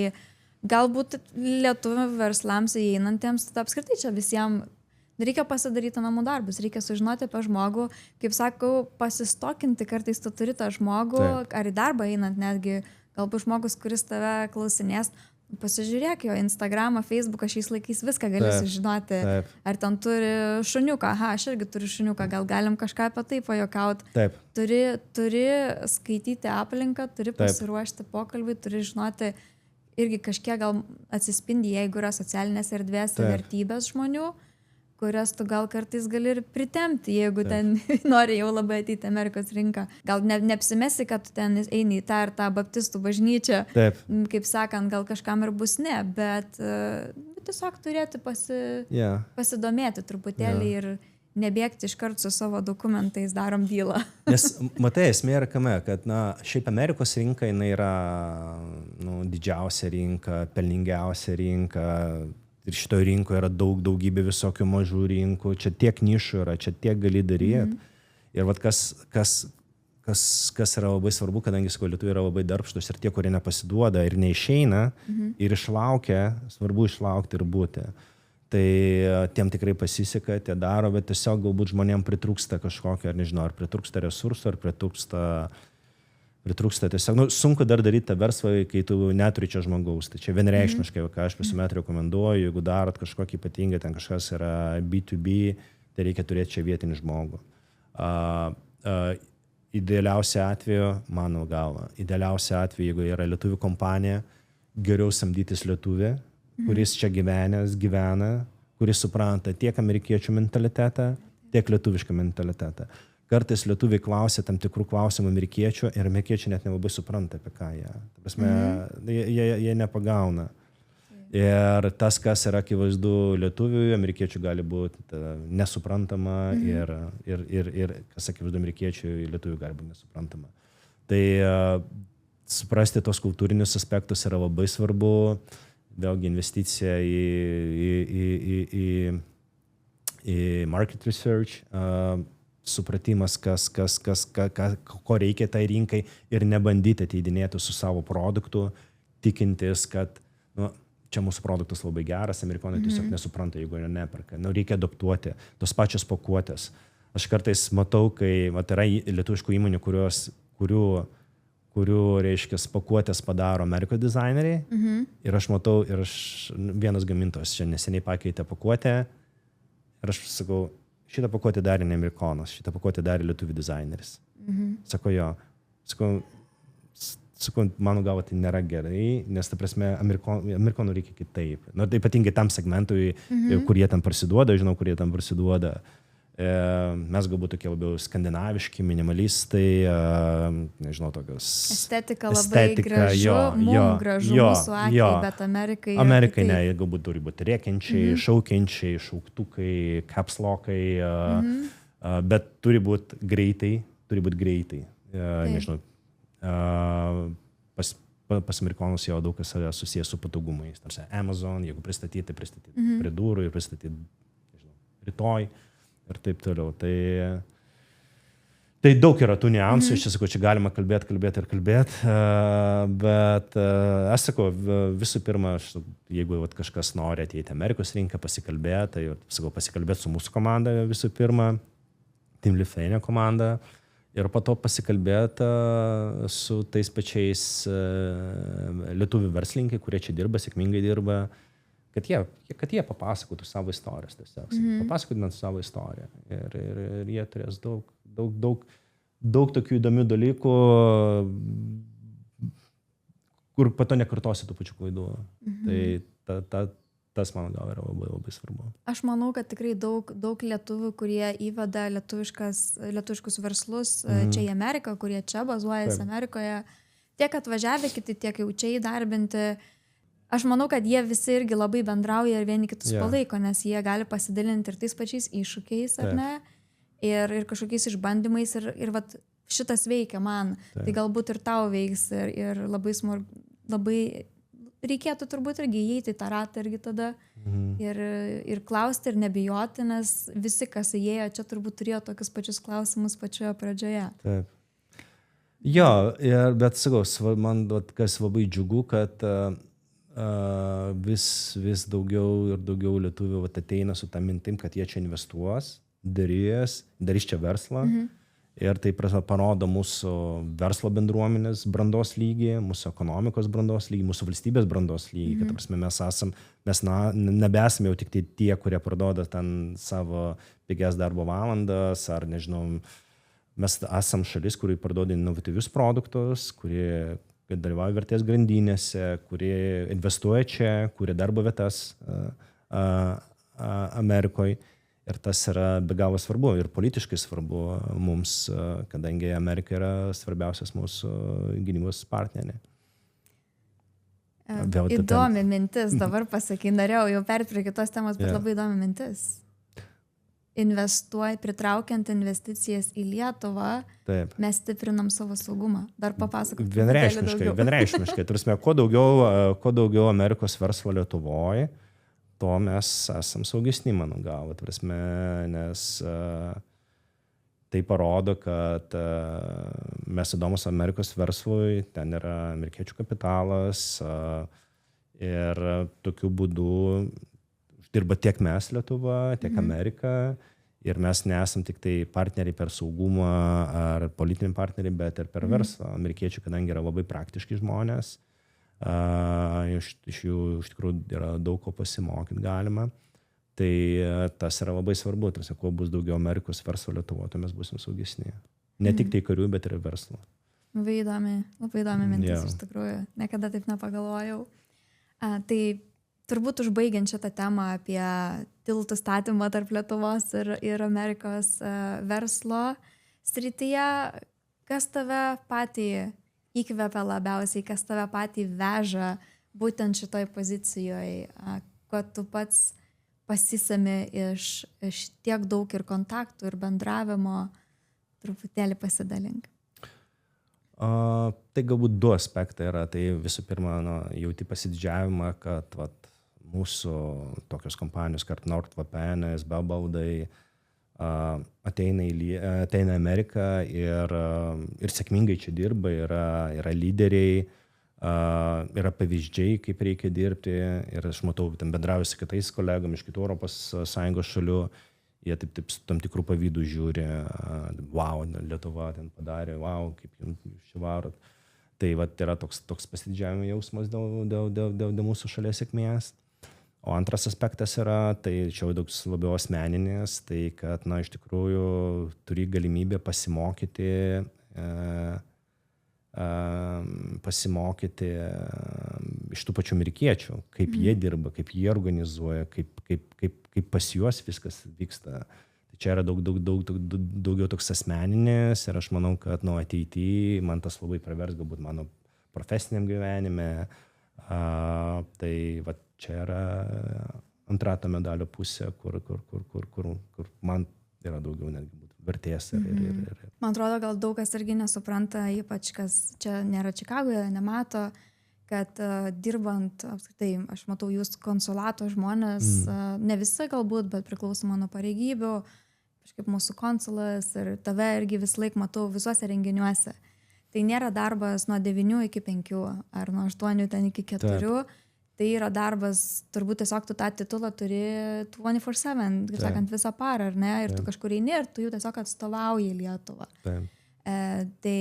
galbūt lietuvių verslams įeinantiems, tai apskritai čia visiems reikia pasidaryti namų darbus, reikia sužinoti apie žmogų, kaip sakau, pasistokinti, kartais tu turi tą žmogų, ar į darbą einant netgi, galbūt žmogus, kuris tave klausinės, pasižiūrėk jo Instagramą, Facebooką, šiais laikais viską gali sužinoti. Ar ten turi šuniuką, aš irgi turiu šuniuką, gal galim kažką apie tai pajokauti. Turi skaityti aplinką, turi pasiruošti pokalbį, turi žinoti, irgi kažkiek gal atsispindi, jeigu yra socialinės erdvės vertybės žmonių, kurias tu gal kartais gali ir pritemti, jeigu ten nori jau labai ateiti Amerikos rinką. Gal neapsimesi, kad tu ten eini į tą ir tą baptistų bažnyčią, kaip sakant, gal kažkam ir bus ne, bet tiesiog turėti pasidomėti truputėlį ir nebėgti iškart su savo dokumentais, darom dylą. Nes matai, esmė yra kame, kad šiaip Amerikos rinka jinai yra didžiausia rinka, pelningiausia rinka. Ir šitoje rinkoje yra daugybė visokių mažų rinkų, čia tiek nišų yra, čia tiek gali daryti. Ir vat kas yra labai svarbu, kadangi lietuviai yra labai darbštus ir tie, kurie nepasiduoda ir neišeina ir išlaukia, svarbu išlaukti ir būti. Tai tiem tikrai pasiseka, tie daro, bet tiesiog galbūt žmonėm pritrūksta kažkokio, ar nežinau, ar pritrūksta resursų, ar pritrūksta tiesiog, sunku dar daryti tą verslą, kai tu neturi čia žmogaus. Tai čia vienreikšmiškai, ką aš visuomet rekomenduoju, jeigu darot kažkokį ypatingą, ten kažkas yra B2B, tai reikia turėti čia vietinį žmogų. Idealiausia atveju, mano galva, jeigu yra lietuvių kompanija, geriau samdytis lietuvį, kuris čia gyvena, kuris supranta tiek amerikiečių mentalitetą, tiek lietuvišką mentalitetą. Kartais lietuviai klausia tam tikrų klausimų amerikiečių ir amerikiečiai net nelabai supranta, apie ką jie. Ta prasme, jie nepagauna. Ir tas, kas yra akivaizdu lietuviui, amerikiečių gali būti nesuprantama ir kas akivaizdu amerikiečiui, lietuviui gali būti nesuprantama. Tai suprasti tos kultūrinius aspektus yra labai svarbu. Vėlgi investicija į market research, supratimas, ko reikia tai rinkai ir nebandyti ateidinėti su savo produktu, tikintis, kad čia mūsų produktas labai geras, amerikonai tiesiog nesupranta, jeigu jo neperka. Reikia adaptuoti tos pačios pakuotės. Aš kartais matau, kai yra lietuviškų įmonių, kurių reiškia, pakuotės padaro Amerikos dizaineriai. Ir aš matau, vienas gamintojas čia neseniai pakeitė pakuotę ir aš sakau, šitą pakuotę darė ne amerikonas, šitą pakuotę darė lietuvių dizaineris. Sako jo. Sakau, mano galva, tai nėra gerai, nes, ta prasme, amerikonų reikia kitaip. Tai ypatingai tam segmentui, kur jie tam prasiduoda, žinau, kur jie tam prasiduoda. Mes galbūt tokie labiau skandinaviški, minimalistai, nežinau, tokios... Estetika labai gražu, mums gražu mūsų akiai, bet Amerikai... Amerikai ne, galbūt turi būti rėkiančiai, šaukiančiai, šauktukai, capslokai, bet turi būti greitai. Nežinau, pas amerikonus jau daug kas susijęs su patogumais. Tarsi Amazon, jeigu pristatyti prie durų ir pristatyti rytoj. Ir taip toliau. Tai daug yra tų niuansų, iš tiesų, čia galima kalbėti, bet aš sakau, visų pirma, jeigu kažkas nori ateiti Amerikos rinką, pasikalbėti, tai sakau, pasikalbėti su mūsų komanda visų pirma, Team Lithuania komanda, ir po to pasikalbėti su tais pačiais lietuvių verslininkai, kurie čia dirba, sėkmingai dirba, kad jie papasakotų savo istorijas tiesiog. Papasakotų man savo istoriją. Ir jie turės daug tokių įdomių dalykų, kur po to nekartosi tų pačių klaidų. Tai tas, mano gal, yra labai, labai svarbu. Aš manau, kad tikrai daug lietuvių, kurie įveda lietuviškus verslus čia į Ameriką, kurie čia bazuojasi Amerikoje, tiek atvažiavę kiti, tiek jau čia įdarbinti. Aš manau, kad jie visi irgi labai bendrauja ir vieni kitus palaiko, nes jie gali pasidalinti ir tais pačiais iššūkiais, ar ne? Ir kažkokiais išbandymais ir vat šitas veikia man. Tai galbūt ir tau veiks ir labai reikėtų turbūt irgi įeiti į tą ratą irgi tada ir klausti ir nebijoti, nes visi, kas įėjo čia, turbūt turėjo tokius pačius klausimus pačioje pradžioje. Taip. Jo, bet sakau, man kas labai džiugu, kad vis daugiau ir daugiau lietuvių ateina su tą mintim, kad jie čia investuos, darys čia verslą. Ir tai parodo mūsų verslo bendruomenės brandos lygį, mūsų ekonomikos brandos lygį, mūsų valstybės brandos lygį. Kad, prasme, mes nebesame jau tik tie, kurie parduoda ten savo pigias darbo valandas, ar nežinau, mes esam šalis, kurie parduoda inovatyvius produktus, kurie dalyvauja vertės grandinėse, kurie investuoja čia, kurie darbo vietas Amerikoje. Ir tas yra be galo svarbu ir politiškai svarbu mums, kadangi Amerika yra svarbiausias mūsų gynybos partnerė. Įdomi mintis, dabar pasakai, norėjau jau perėti prie kitos temos, bet labai įdomi mintis. Pritraukiant investicijas į Lietuvą, mes stiprinam savo saugumą. Dar papasakok. Vienreikšmiškai. Tarsi, kuo daugiau Amerikos verslo Lietuvoje, to mes esam saugesni, mano galva, nes tai parodo, kad mes įdomus Amerikos verslui, ten yra amerikiečių kapitalas ir tokiu būdu dirba tiek mes Lietuva, tiek Amerika ir mes nesam tik tai partneriai per saugumą ar politinį partnerį, bet ir per verslą. Amerikiečiai, kadangi yra labai praktiški žmonės, iš jų iš tikrųjų yra daug ko pasimokyti galima. Tai tas yra labai svarbu. Tarsi, kuo bus daugiau Amerikos verslo Lietuvoje, tai mes būsim saugesni. Ne tik tai karių, bet ir verslo. Labai įdomi mintis, iš tikrųjų. Niekada taip nepagalvojau. Tai turbūt užbaigiant šitą temą apie tiltų statymą tarp Lietuvos ir Amerikos verslo srityje, kas tave patį įkvepia labiausiai, kas tave patį veža būtent šitoj pozicijoje, kad tu pats pasisemi iš tiek daug ir kontaktų ir bendravimo, truputėlį pasidalink. Tai galbūt du aspektai yra. Tai visų pirma, jauti pasididžiavimą, kad mūsų tokios kompanijos, kaip NordVPN, SB Baldai, ateina į Ameriką ir sėkmingai čia dirba, yra lyderiai, yra pavyzdžiai, kaip reikia dirbti. Ir aš matau, ten bendrauju su kitais kolegom iš kitų ES šalių, jie taip tam tikrų pavydų žiūri, wow, Lietuva ten padarė, wow, kaip jūs čia varot. Tai yra toks pasididžiavimo jausmas dėl mūsų šalies sėkmės. O antras aspektas yra, tai čia daug labiau asmeninis, tai kad, iš tikrųjų turi galimybę pasimokyti iš tų pačių amerikiečių, kaip jie dirba, kaip jie organizuoja, kaip pas juos viskas vyksta. Tai čia yra daugiau toks asmeninis ir aš manau, kad ateityje man tas labai pravers galbūt mano profesiniam gyvenime. Tai čia yra antra to medalio pusė, kur man yra daugiau netgi vertės. Man atrodo, gal daug kas irgi nesupranta, ypač kas čia nėra Čikagoje, nemato, kad dirbant, apskritai, aš matau jūs konsulato žmonės, ne visi galbūt, bet priklausomai nuo pareigybių, kažkaip mūsų konsulas ir tave irgi vis laik matau visuose renginiuose. Tai nėra darbas nuo 9 iki 5 ar nuo 8 ten iki 4. Taip. Tai yra darbas, turbūt tiesiog tu tą titulą turi 24/7, kaip sakant, visą parą, ar ne? Ir tu kažkur eini ir tu jau tiesiog atstovauji Lietuvą. Tai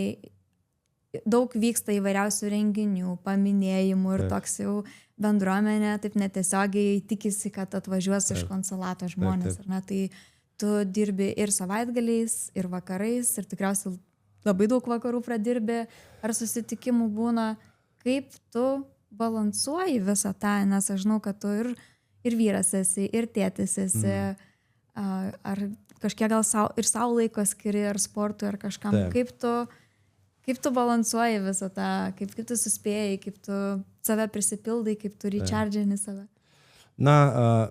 daug vyksta įvairiausių renginių, paminėjimų ir toks jau bendruomenė taip netiesiogiai tikisi, kad atvažiuos iš konsulato žmonės. Ar ne? Tai tu dirbi ir savaitgaliais, ir vakarais, ir tikriausiai labai daug vakarų pradirbi, ar susitikimų būna. Kaip tu balansuoji visą tą, nes aš žinau, kad tu ir vyras esi, ir tėtis esi, ar kažkiek gal ir savo laiko skiri, ar sportui, ar kažkam. Kaip tu balansuoji visą tą, kaip tu suspėjai, kaip tu save prisipildai, kaip tu rechargini save? Na,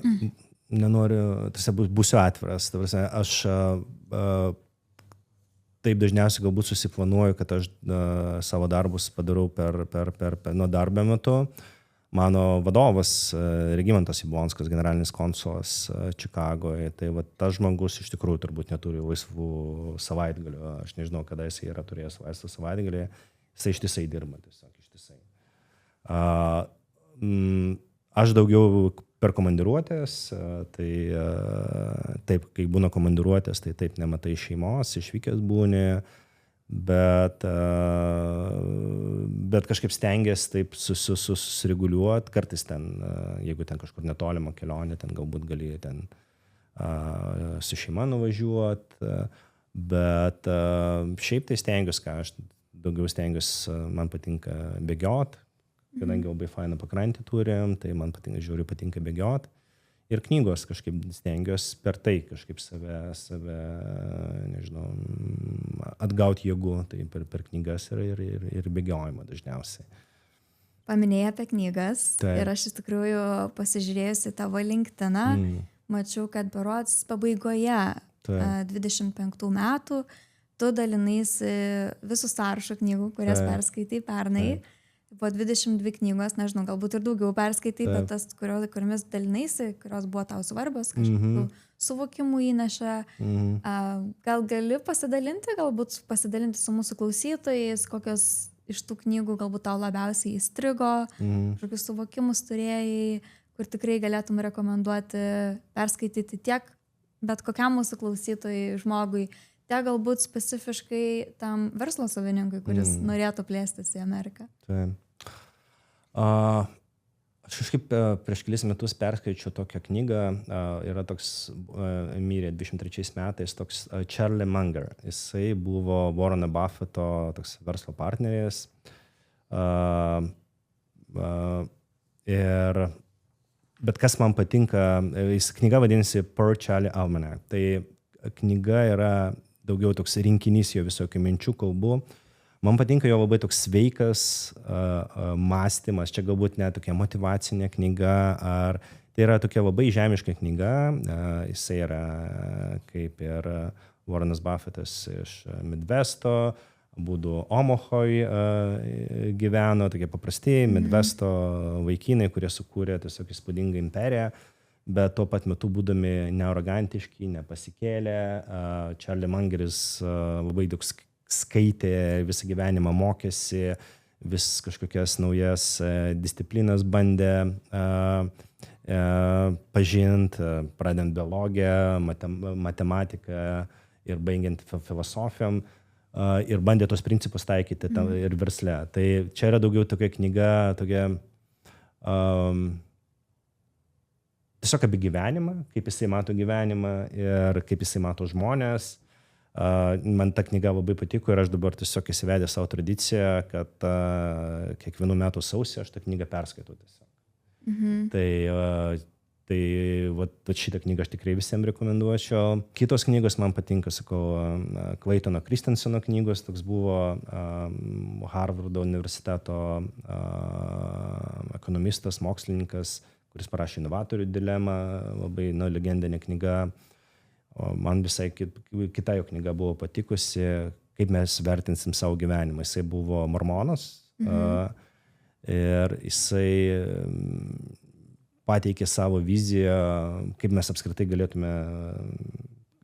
nenoriu, būsiu atviras. Aš taip dažniausiai galbūt susiplanuoju, kad aš savo darbus padarau nuo darbo metu. Mano vadovas Regimantas Jablonskas, generalinis konsulas Čikagoje, tai va, tas žmogus iš tikrųjų turbūt neturi laisvų savaitgalių. Aš nežinau, kada jis yra turėjęs laisvą savaitgalį. Jis ištisai dirba, tiesiog ištisai. Aš daugiau per komandiruotės, tai taip, kai būna komandiruotės, tai taip nematai šeimos, išvykęs būni, bet kažkaip stengiasi taip susireguliuoti, kartais ten, jeigu ten kažkur netolima kelionė, ten galbūt gali ten su šeima nuvažiuoti, bet šiaip tai stengiuosi, ką aš daugiau stengiuosi, man patinka bėgioti, kadangi labai fainą pakrantį turim, tai man žiauriai patinka bėgioti. Ir knygos kažkaip stengiuosi per tai kažkaip save nežinau, atgauti jėgų, tai per knygas ir bėgiojimą dažniausiai. Paminėjai apie knygas. Taip. Ir aš iš tikrųjų pasižiūrėjusi tavo LinkedIną, mačiau, kad berods pabaigoje 25 metų tu dalinaisi visų sąrašų knygų, kurias perskaitai pernai. Taip. Po 22 knygos, nežinau, galbūt ir daugiau perskaitai, bet tas, kuriomis dalinaisi, kurios buvo tau svarbios, kažkokių suvokimų įneša. Gal gali pasidalinti su mūsų klausytojais, kokios iš tų knygų galbūt tau labiausiai įstrigo, kokius suvokimus turėjai, kur tikrai galėtum rekomenduoti perskaityti tiek bet kokiam mūsų klausytojai žmogui, tiek galbūt specifiškai tam verslo savininkui, kuris norėtų plėstis į Ameriką. Taip. Aš kažkaip prieš kelis metus perskaičiau tokią knygą, yra toks, mirė 23 metais, toks Charlie Munger. Jisai buvo Warren Buffetto toks verslo partneris. Bet kas man patinka, knyga vadinasi Per Charlie Almanac. Tai knyga yra daugiau toks rinkinys jo visokių minčių, kalbų. Man patinka jo labai toks sveikas mąstymas, čia galbūt net tokia motyvacinė knyga, ar tai yra tokia labai žemiška knyga, jisai yra kaip ir Warrenas Buffettas iš Midvesto, būdų Omahoje gyveno, tokie paprasti Midvesto vaikinai, kurie sukūrė tiesiog įspūdingą imperiją, bet tuo pat metu būdami nearogantiški, nepasikėlę. Charlie Mungeris labai daug skaitė, visą gyvenimą mokėsi, vis kažkokias naujas disciplinas bandė pažinti, pradedant biologiją, matematiką ir baigiant filosofijom, ir bandė tos principus taikyti ir versle. Tai čia yra daugiau tokia knyga, tokia tiesiog apie gyvenimą, kaip jisai mato gyvenimą ir kaip jisai mato žmonės. Man ta knyga labai patiko ir aš dabar tiesiog įsivedė savo tradiciją, kad kiekvienų metų sausį aš tą knygą perskaitau tiesiog. Tai šitą knygą aš tikrai visiems rekomenduočiau. Kitos knygos man patinka, sakau, Claytono Christensen'o knygos, toks buvo Harvardo universiteto ekonomistas, mokslininkas, kuris parašė Inovatorių dilemą, labai legendinė knyga. O man visai kita jo knyga buvo patikusi, kaip mes vertinsim savo gyvenimą. Jisai buvo mormonas ir jisai pateikė savo viziją, kaip mes apskritai galėtume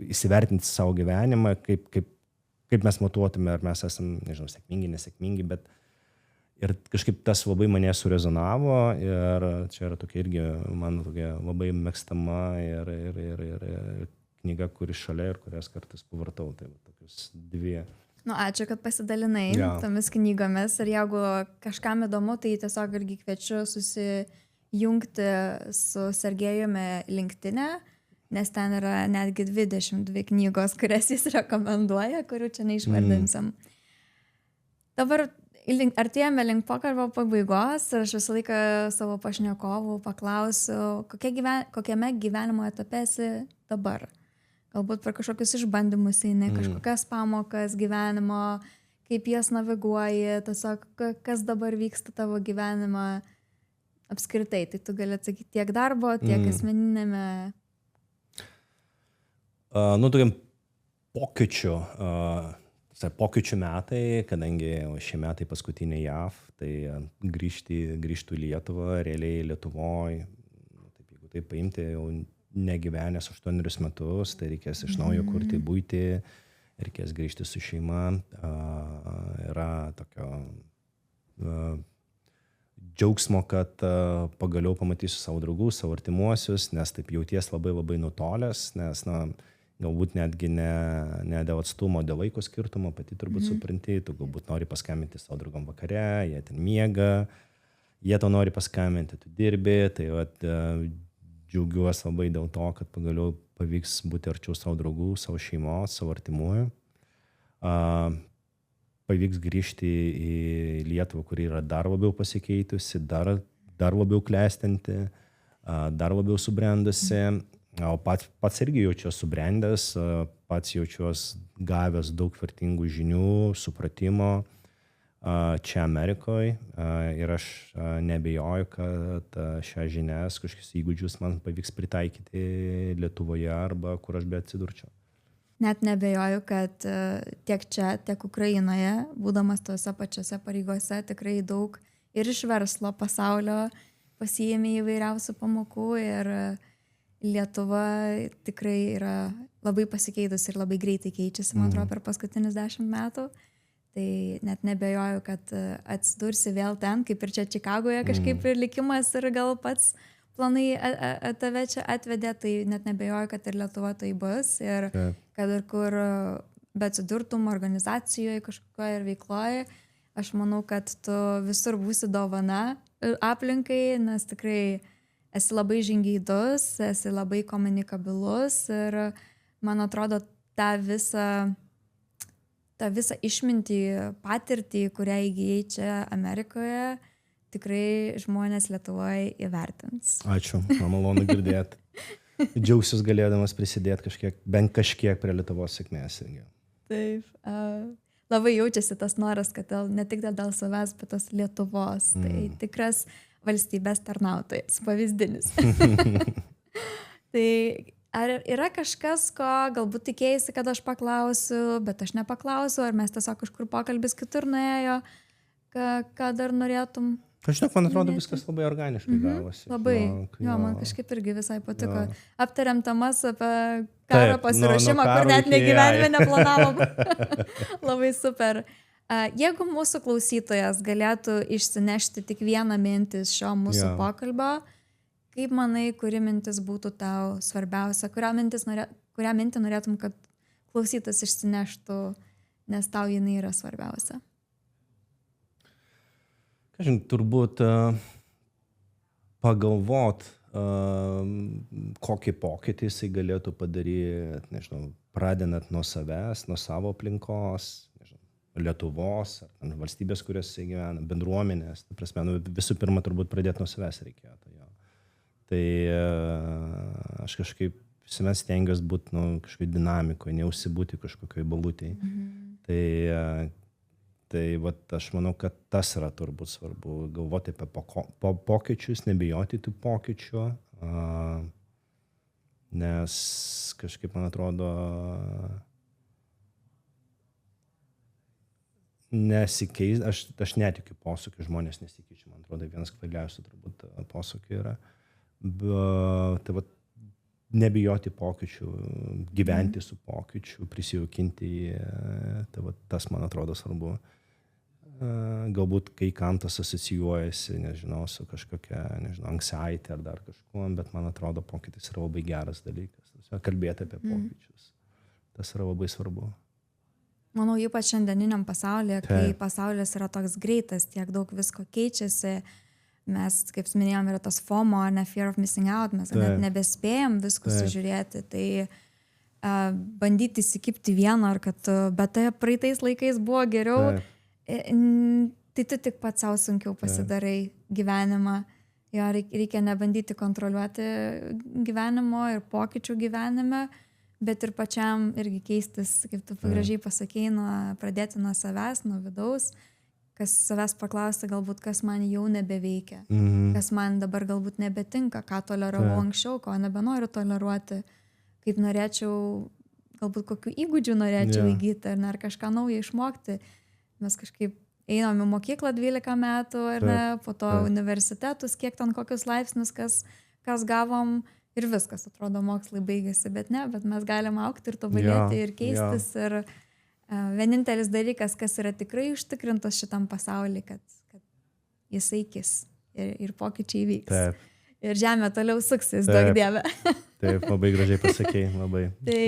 įsivertinti savo gyvenimą, kaip mes matuotume, ar mes esame, nežinau, sėkmingi, nesėkmingi, bet ir kažkaip tas labai mane surezonavo ir čia yra tokia irgi, man tokia labai mėgstama ir knyga, kuri šalia ir kurias kartais pavartau, tai tokius dvi. Ačiū, kad pasidalinai tomis knygomis ir jeigu kažkam įdomu, tai tiesiog irgi kviečiu susijungti su Sergejumi LinkedIn'e, nes ten yra netgi 22 knygos, kurias jis rekomenduoja, kurių čia neišvardinsim. Dabar artėjame link pokalbio pabaigos ir aš visą laiką savo pašnekovų paklausiu, kokiame gyvenimo etape esi dabar. Galbūt per kažkokius išbandymus eini, kažkokias pamokas gyvenimo, kaip jas naviguoji, tiesiog kas dabar vyksta tavo gyvenimą apskritai. Tai tu gali atsakyti tiek darbo, tiek asmeninėme. Tokiam pokyčių metai, kadangi šie metai paskutiniai JAV, tai grįžtų į Lietuvą, realiai Lietuvoje, jeigu taip paimti, jau negyvenęs 8 metus, tai reikės iš naujo kurti buitį, reikės grįžti su šeima. Yra tokio džiaugsmo, kad pagaliau pamatysiu savo draugus, savo artimuosius, nes taip jauties labai labai nutolęs, nes galbūt netgi ne dėl atstumo, dėl laiko skirtumo, pati turbūt supranti, tu galbūt nori paskambinti savo draugom vakare, jie ten miega, jie tau nori paskambinti, tu dirbi, tai džiaugiuosi labai dėl to, kad pagaliau pavyks būti arčiau savo draugų, savo šeimos, savo artimųjų. Pavyks grįžti į Lietuvą, kuri yra dar labiau pasikeitusi, dar labiau klestinti, dar labiau subrendusi. O pats irgi jaučiuosi subrendęs, pats jaučiuosi gavęs daug vertingų žinių, supratimo čia Amerikoje ir aš neabejoju, kad šią žinias, kažkokius įgūdžius man pavyks pritaikyti Lietuvoje arba kur aš be atsidurčiau. Net neabejoju, kad tiek čia, tiek Ukrainoje, būdamas tose pačiose pareigose, tikrai daug ir iš verslo pasaulio pasiėmė įvairiausių pamokų ir Lietuva tikrai yra labai pasikeitusi ir labai greitai keičiasi, man atrodo, per paskutinius 10 metų. Tai net nebejoju, kad atsidursi vėl ten, kaip ir čia Čikagoje kažkaip ir likimas ir gal pats planai tave čia atvedė, tai net nebejoju, kad ir Lietuva tai bus ir kad ir kur beatsidurtum organizacijoje kažkokioje ir veikloje, aš manau, kad tu visur būsi dovana aplinkai, nes tikrai esi labai žingeidus, esi labai komunikabilus ir man atrodo tą visą išmintį, patirtį, kurią įgyjai čia Amerikoje, tikrai žmonės Lietuvoje įvertins. Ačiū, man malonu girdėti. Džiaugsiuos galėdamas prisidėti bent kažkiek prie Lietuvos sėkmės. Taip, labai jaučiasi tas noras, kad ne tik dėl savęs, bet tos Lietuvos. Tai tikras valstybės tarnautojas, pavyzdinis. Tai ar yra kažkas, ko galbūt tikėjasi, kad aš paklausiu, bet aš nepaklausiu, ar mes tiesiog kažkur pokalbis kitur nuėjo, ką dar norėtum? Kažkaip, man atrodo, viskas labai organiškai gavosi. Labai, man kažkaip irgi visai patiko. Aptariam temas apie karo pasiruošimą, kur net negyvenime neplanavom. Labai super. Jeigu mūsų klausytojas galėtų išsinešti tik vieną mintį iš šio mūsų pokalbio, kaip manai, kuri mintis būtų tau svarbiausia, kurią mintį norėtum, kad klausytas išsineštų, nes tau jinai yra svarbiausia? Kažin, turbūt pagalvot, kokį pokytį jisai galėtų padaryti, nežinau, pradedant nuo savęs, nuo savo aplinkos, nežinau, Lietuvos, valstybės, kuriuose gyvena, bendruomenės. Ta prasme, visų pirma, turbūt pradėti nuo savęs reikėtų. Tai aš kažkaip visuomet stengiuosi būti kažkokioj dinamikoje, neužsibūti kažkokioj balutėj. Tai aš manau, kad tas yra turbūt svarbu, galvoti apie pokyčius, nebijoti tų pokyčių, nes kažkaip, man atrodo, nesikeis, aš netikiu posūkių, žmonės nesikeičia, man atrodo, vienas kvailiausių turbūt posūkių yra. Tai nebijoti pokyčių, gyventi su pokyčiu, prisijaukinti jį, tai va, tas man atrodo svarbu. Galbūt kai kam tas asocijuojasi, nežinau, su kažkokia, nežinau, anxiety ar dar kažkuo, bet man atrodo pokytis yra labai geras dalykas. Kalbėti apie pokyčius. Tas yra labai svarbu. Manau, ypač šiandieniniam pasaulyje, kai pasaulis yra toks greitas, tiek daug visko keičiasi, mes, kaip minėjom, yra tas FOMO, ne fear of missing out, mes net nebespėjom viską sužiūrėti, tai bandyti įsikipti vieną, ar kad, bet tai praeitais laikais buvo geriau, tai tu tik pats savo sunkiau pasidarai gyvenimą. Jo, reikia nebandyti kontroliuoti gyvenimo ir pokyčių gyvenime, bet ir pačiam irgi keistis, kaip tu gražiai pasakei, pradėti nuo savęs, nuo vidaus, kas savęs paklausti galbūt, kas man jau nebeveikia, kas man dabar galbūt nebetinka, ką toleravau anksčiau, ko nebenoriu toleruoti, kaip norėčiau, galbūt kokių įgūdžių norėčiau įgyti, ar kažką naują išmokti. Mes kažkaip einam į mokyklą 12 metų, ar ne, po to universitetus, kiek ten kokius laipsnius, kas gavom ir viskas, atrodo, mokslai baigėsi, bet mes galim augti ir tobulėti ir keistis ir vienintelis dalykas, kas yra tikrai užtikrintas šitam pasauly, kad jisai kis ir pokyčiai vyks. Taip. Ir žemė toliau suksis, daug dieve. Taip, labai gražiai pasakei, labai. Tai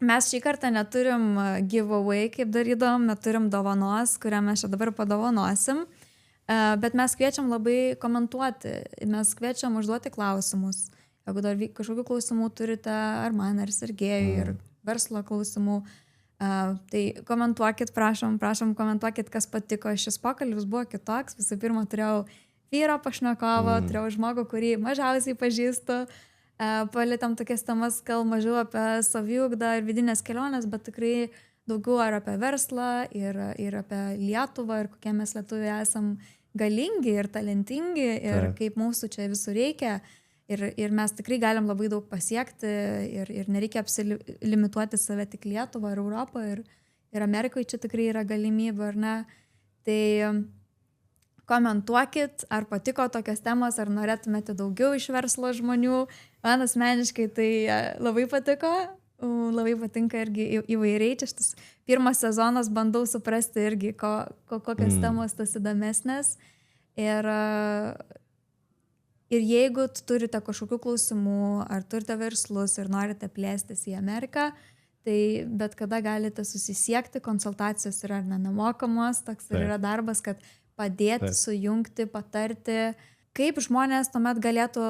mes šį kartą neturim giveaway, kaip darydavom, neturim dovanos, kurią mes čia dabar padovanosim, bet mes kviečiam labai komentuoti, mes kviečiam užduoti klausimus. Jeigu dar kažkokių klausimų turite, ar man, ar Sergėjui, ir verslo klausimų, tai komentuokit, prašom komentuokit, kas patiko. Šis pokalbis buvo kitoks. Visų pirma, turėjau vyro pašnekovą, turėjau žmogų, kurį mažiausiai pažįstu. Palėtėm tokias temas, gal mažiau apie saviugdą ir vidinės kelionės, bet tikrai daugiau ar apie verslą ir apie Lietuvą ir kokie mes lietuviai esam galingi ir talentingi ir kaip mūsų čia visur reikia. Ir mes tikrai galim labai daug pasiekti ir nereikia apsilimituoti save tik Lietuvą ir Europą ir Amerikoje čia tikrai yra galimybė, ar ne. Tai komentuokit, ar patiko tokios temos, ar norėtumėte daugiau iš verslo žmonių. Man asmeniškai tai labai patiko, labai patinka irgi įvairiai. Čia šitas pirmas sezonas bandau suprasti irgi, kokios temos tas įdomesnės. Ir jeigu turite kažkokių klausimų, ar turite verslus ir norite plėstis į Ameriką, tai bet kada galite susisiekti, konsultacijos yra nemokamos, toks ir yra darbas, kad padėti, sujungti, patarti, kaip žmonės tuomet galėtų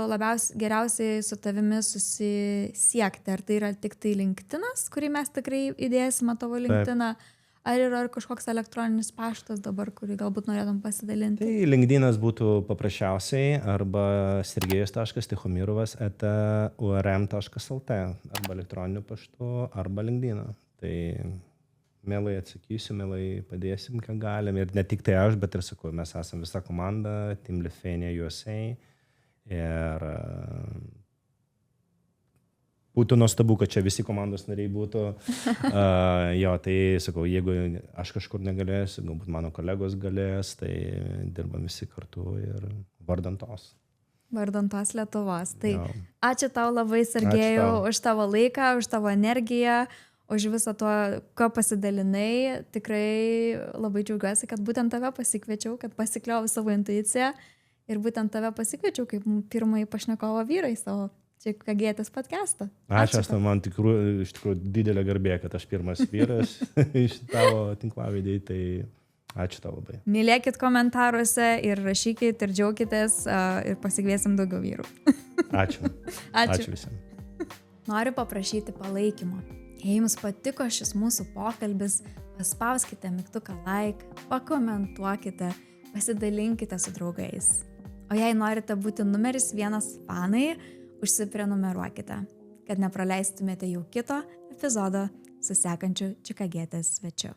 geriausiai su tavimi susisiekti. Ar tai yra tik tai LinkedInas, kurį mes tikrai įdėsime tavo LinkedIną, ar yra kažkoks elektroninis paštas dabar, kurį galbūt norėtum pasidalinti? Tai LinkedInas būtų paprasčiausiai arba sergejus.tichomirovas@urm.lt arba elektroniniu paštu arba LinkedIną. Tai mielai atsakysiu, mielai padėsim, ką galim. Ir ne tik tai aš, bet ir sakau, mes esam visa komanda, Team Lithuania USA. Ir būtų nuostabu, kad čia visi komandos nariai būtų. Jo, tai sakau, jeigu aš kažkur negalėsiu, galbūt mano kolegos galės, tai dirbam visi kartu ir vardan tos. Vardan tos Lietuvos. Tai ačiū tau labai, Sergėjau, už tavo laiką, už tavo energiją, už visą to, ko pasidalinai. Tikrai labai džiaugiuosi, kad būtent tave pasikviečiau, kad pasikliovau savo intuiciją ir būtent tave pasikviečiau kaip pirmąjį pašnekovo vyrą į savo Čikagėtės podcastą. Ačiū, man iš tikrųjų didelė garbė, kad aš pirmas vyras iš tavo tinklavidėj, tai ačiū tau labai. Mylėkit komentaruose ir rašykit ir džiaukitės ir pasikviesim daugiau vyrų. Ačiū. Ačiū visiems. Noriu paprašyti palaikymo. Jei jums patiko šis mūsų pokalbis, paspauskite mygtuką like, pakomentuokite, pasidalinkite su draugais. O jei norite būti numeris 1 fanai, užsiprenumeruokite, kad nepraleistumėte jau kito epizodo su sekančiu Čikagėtės svečiu.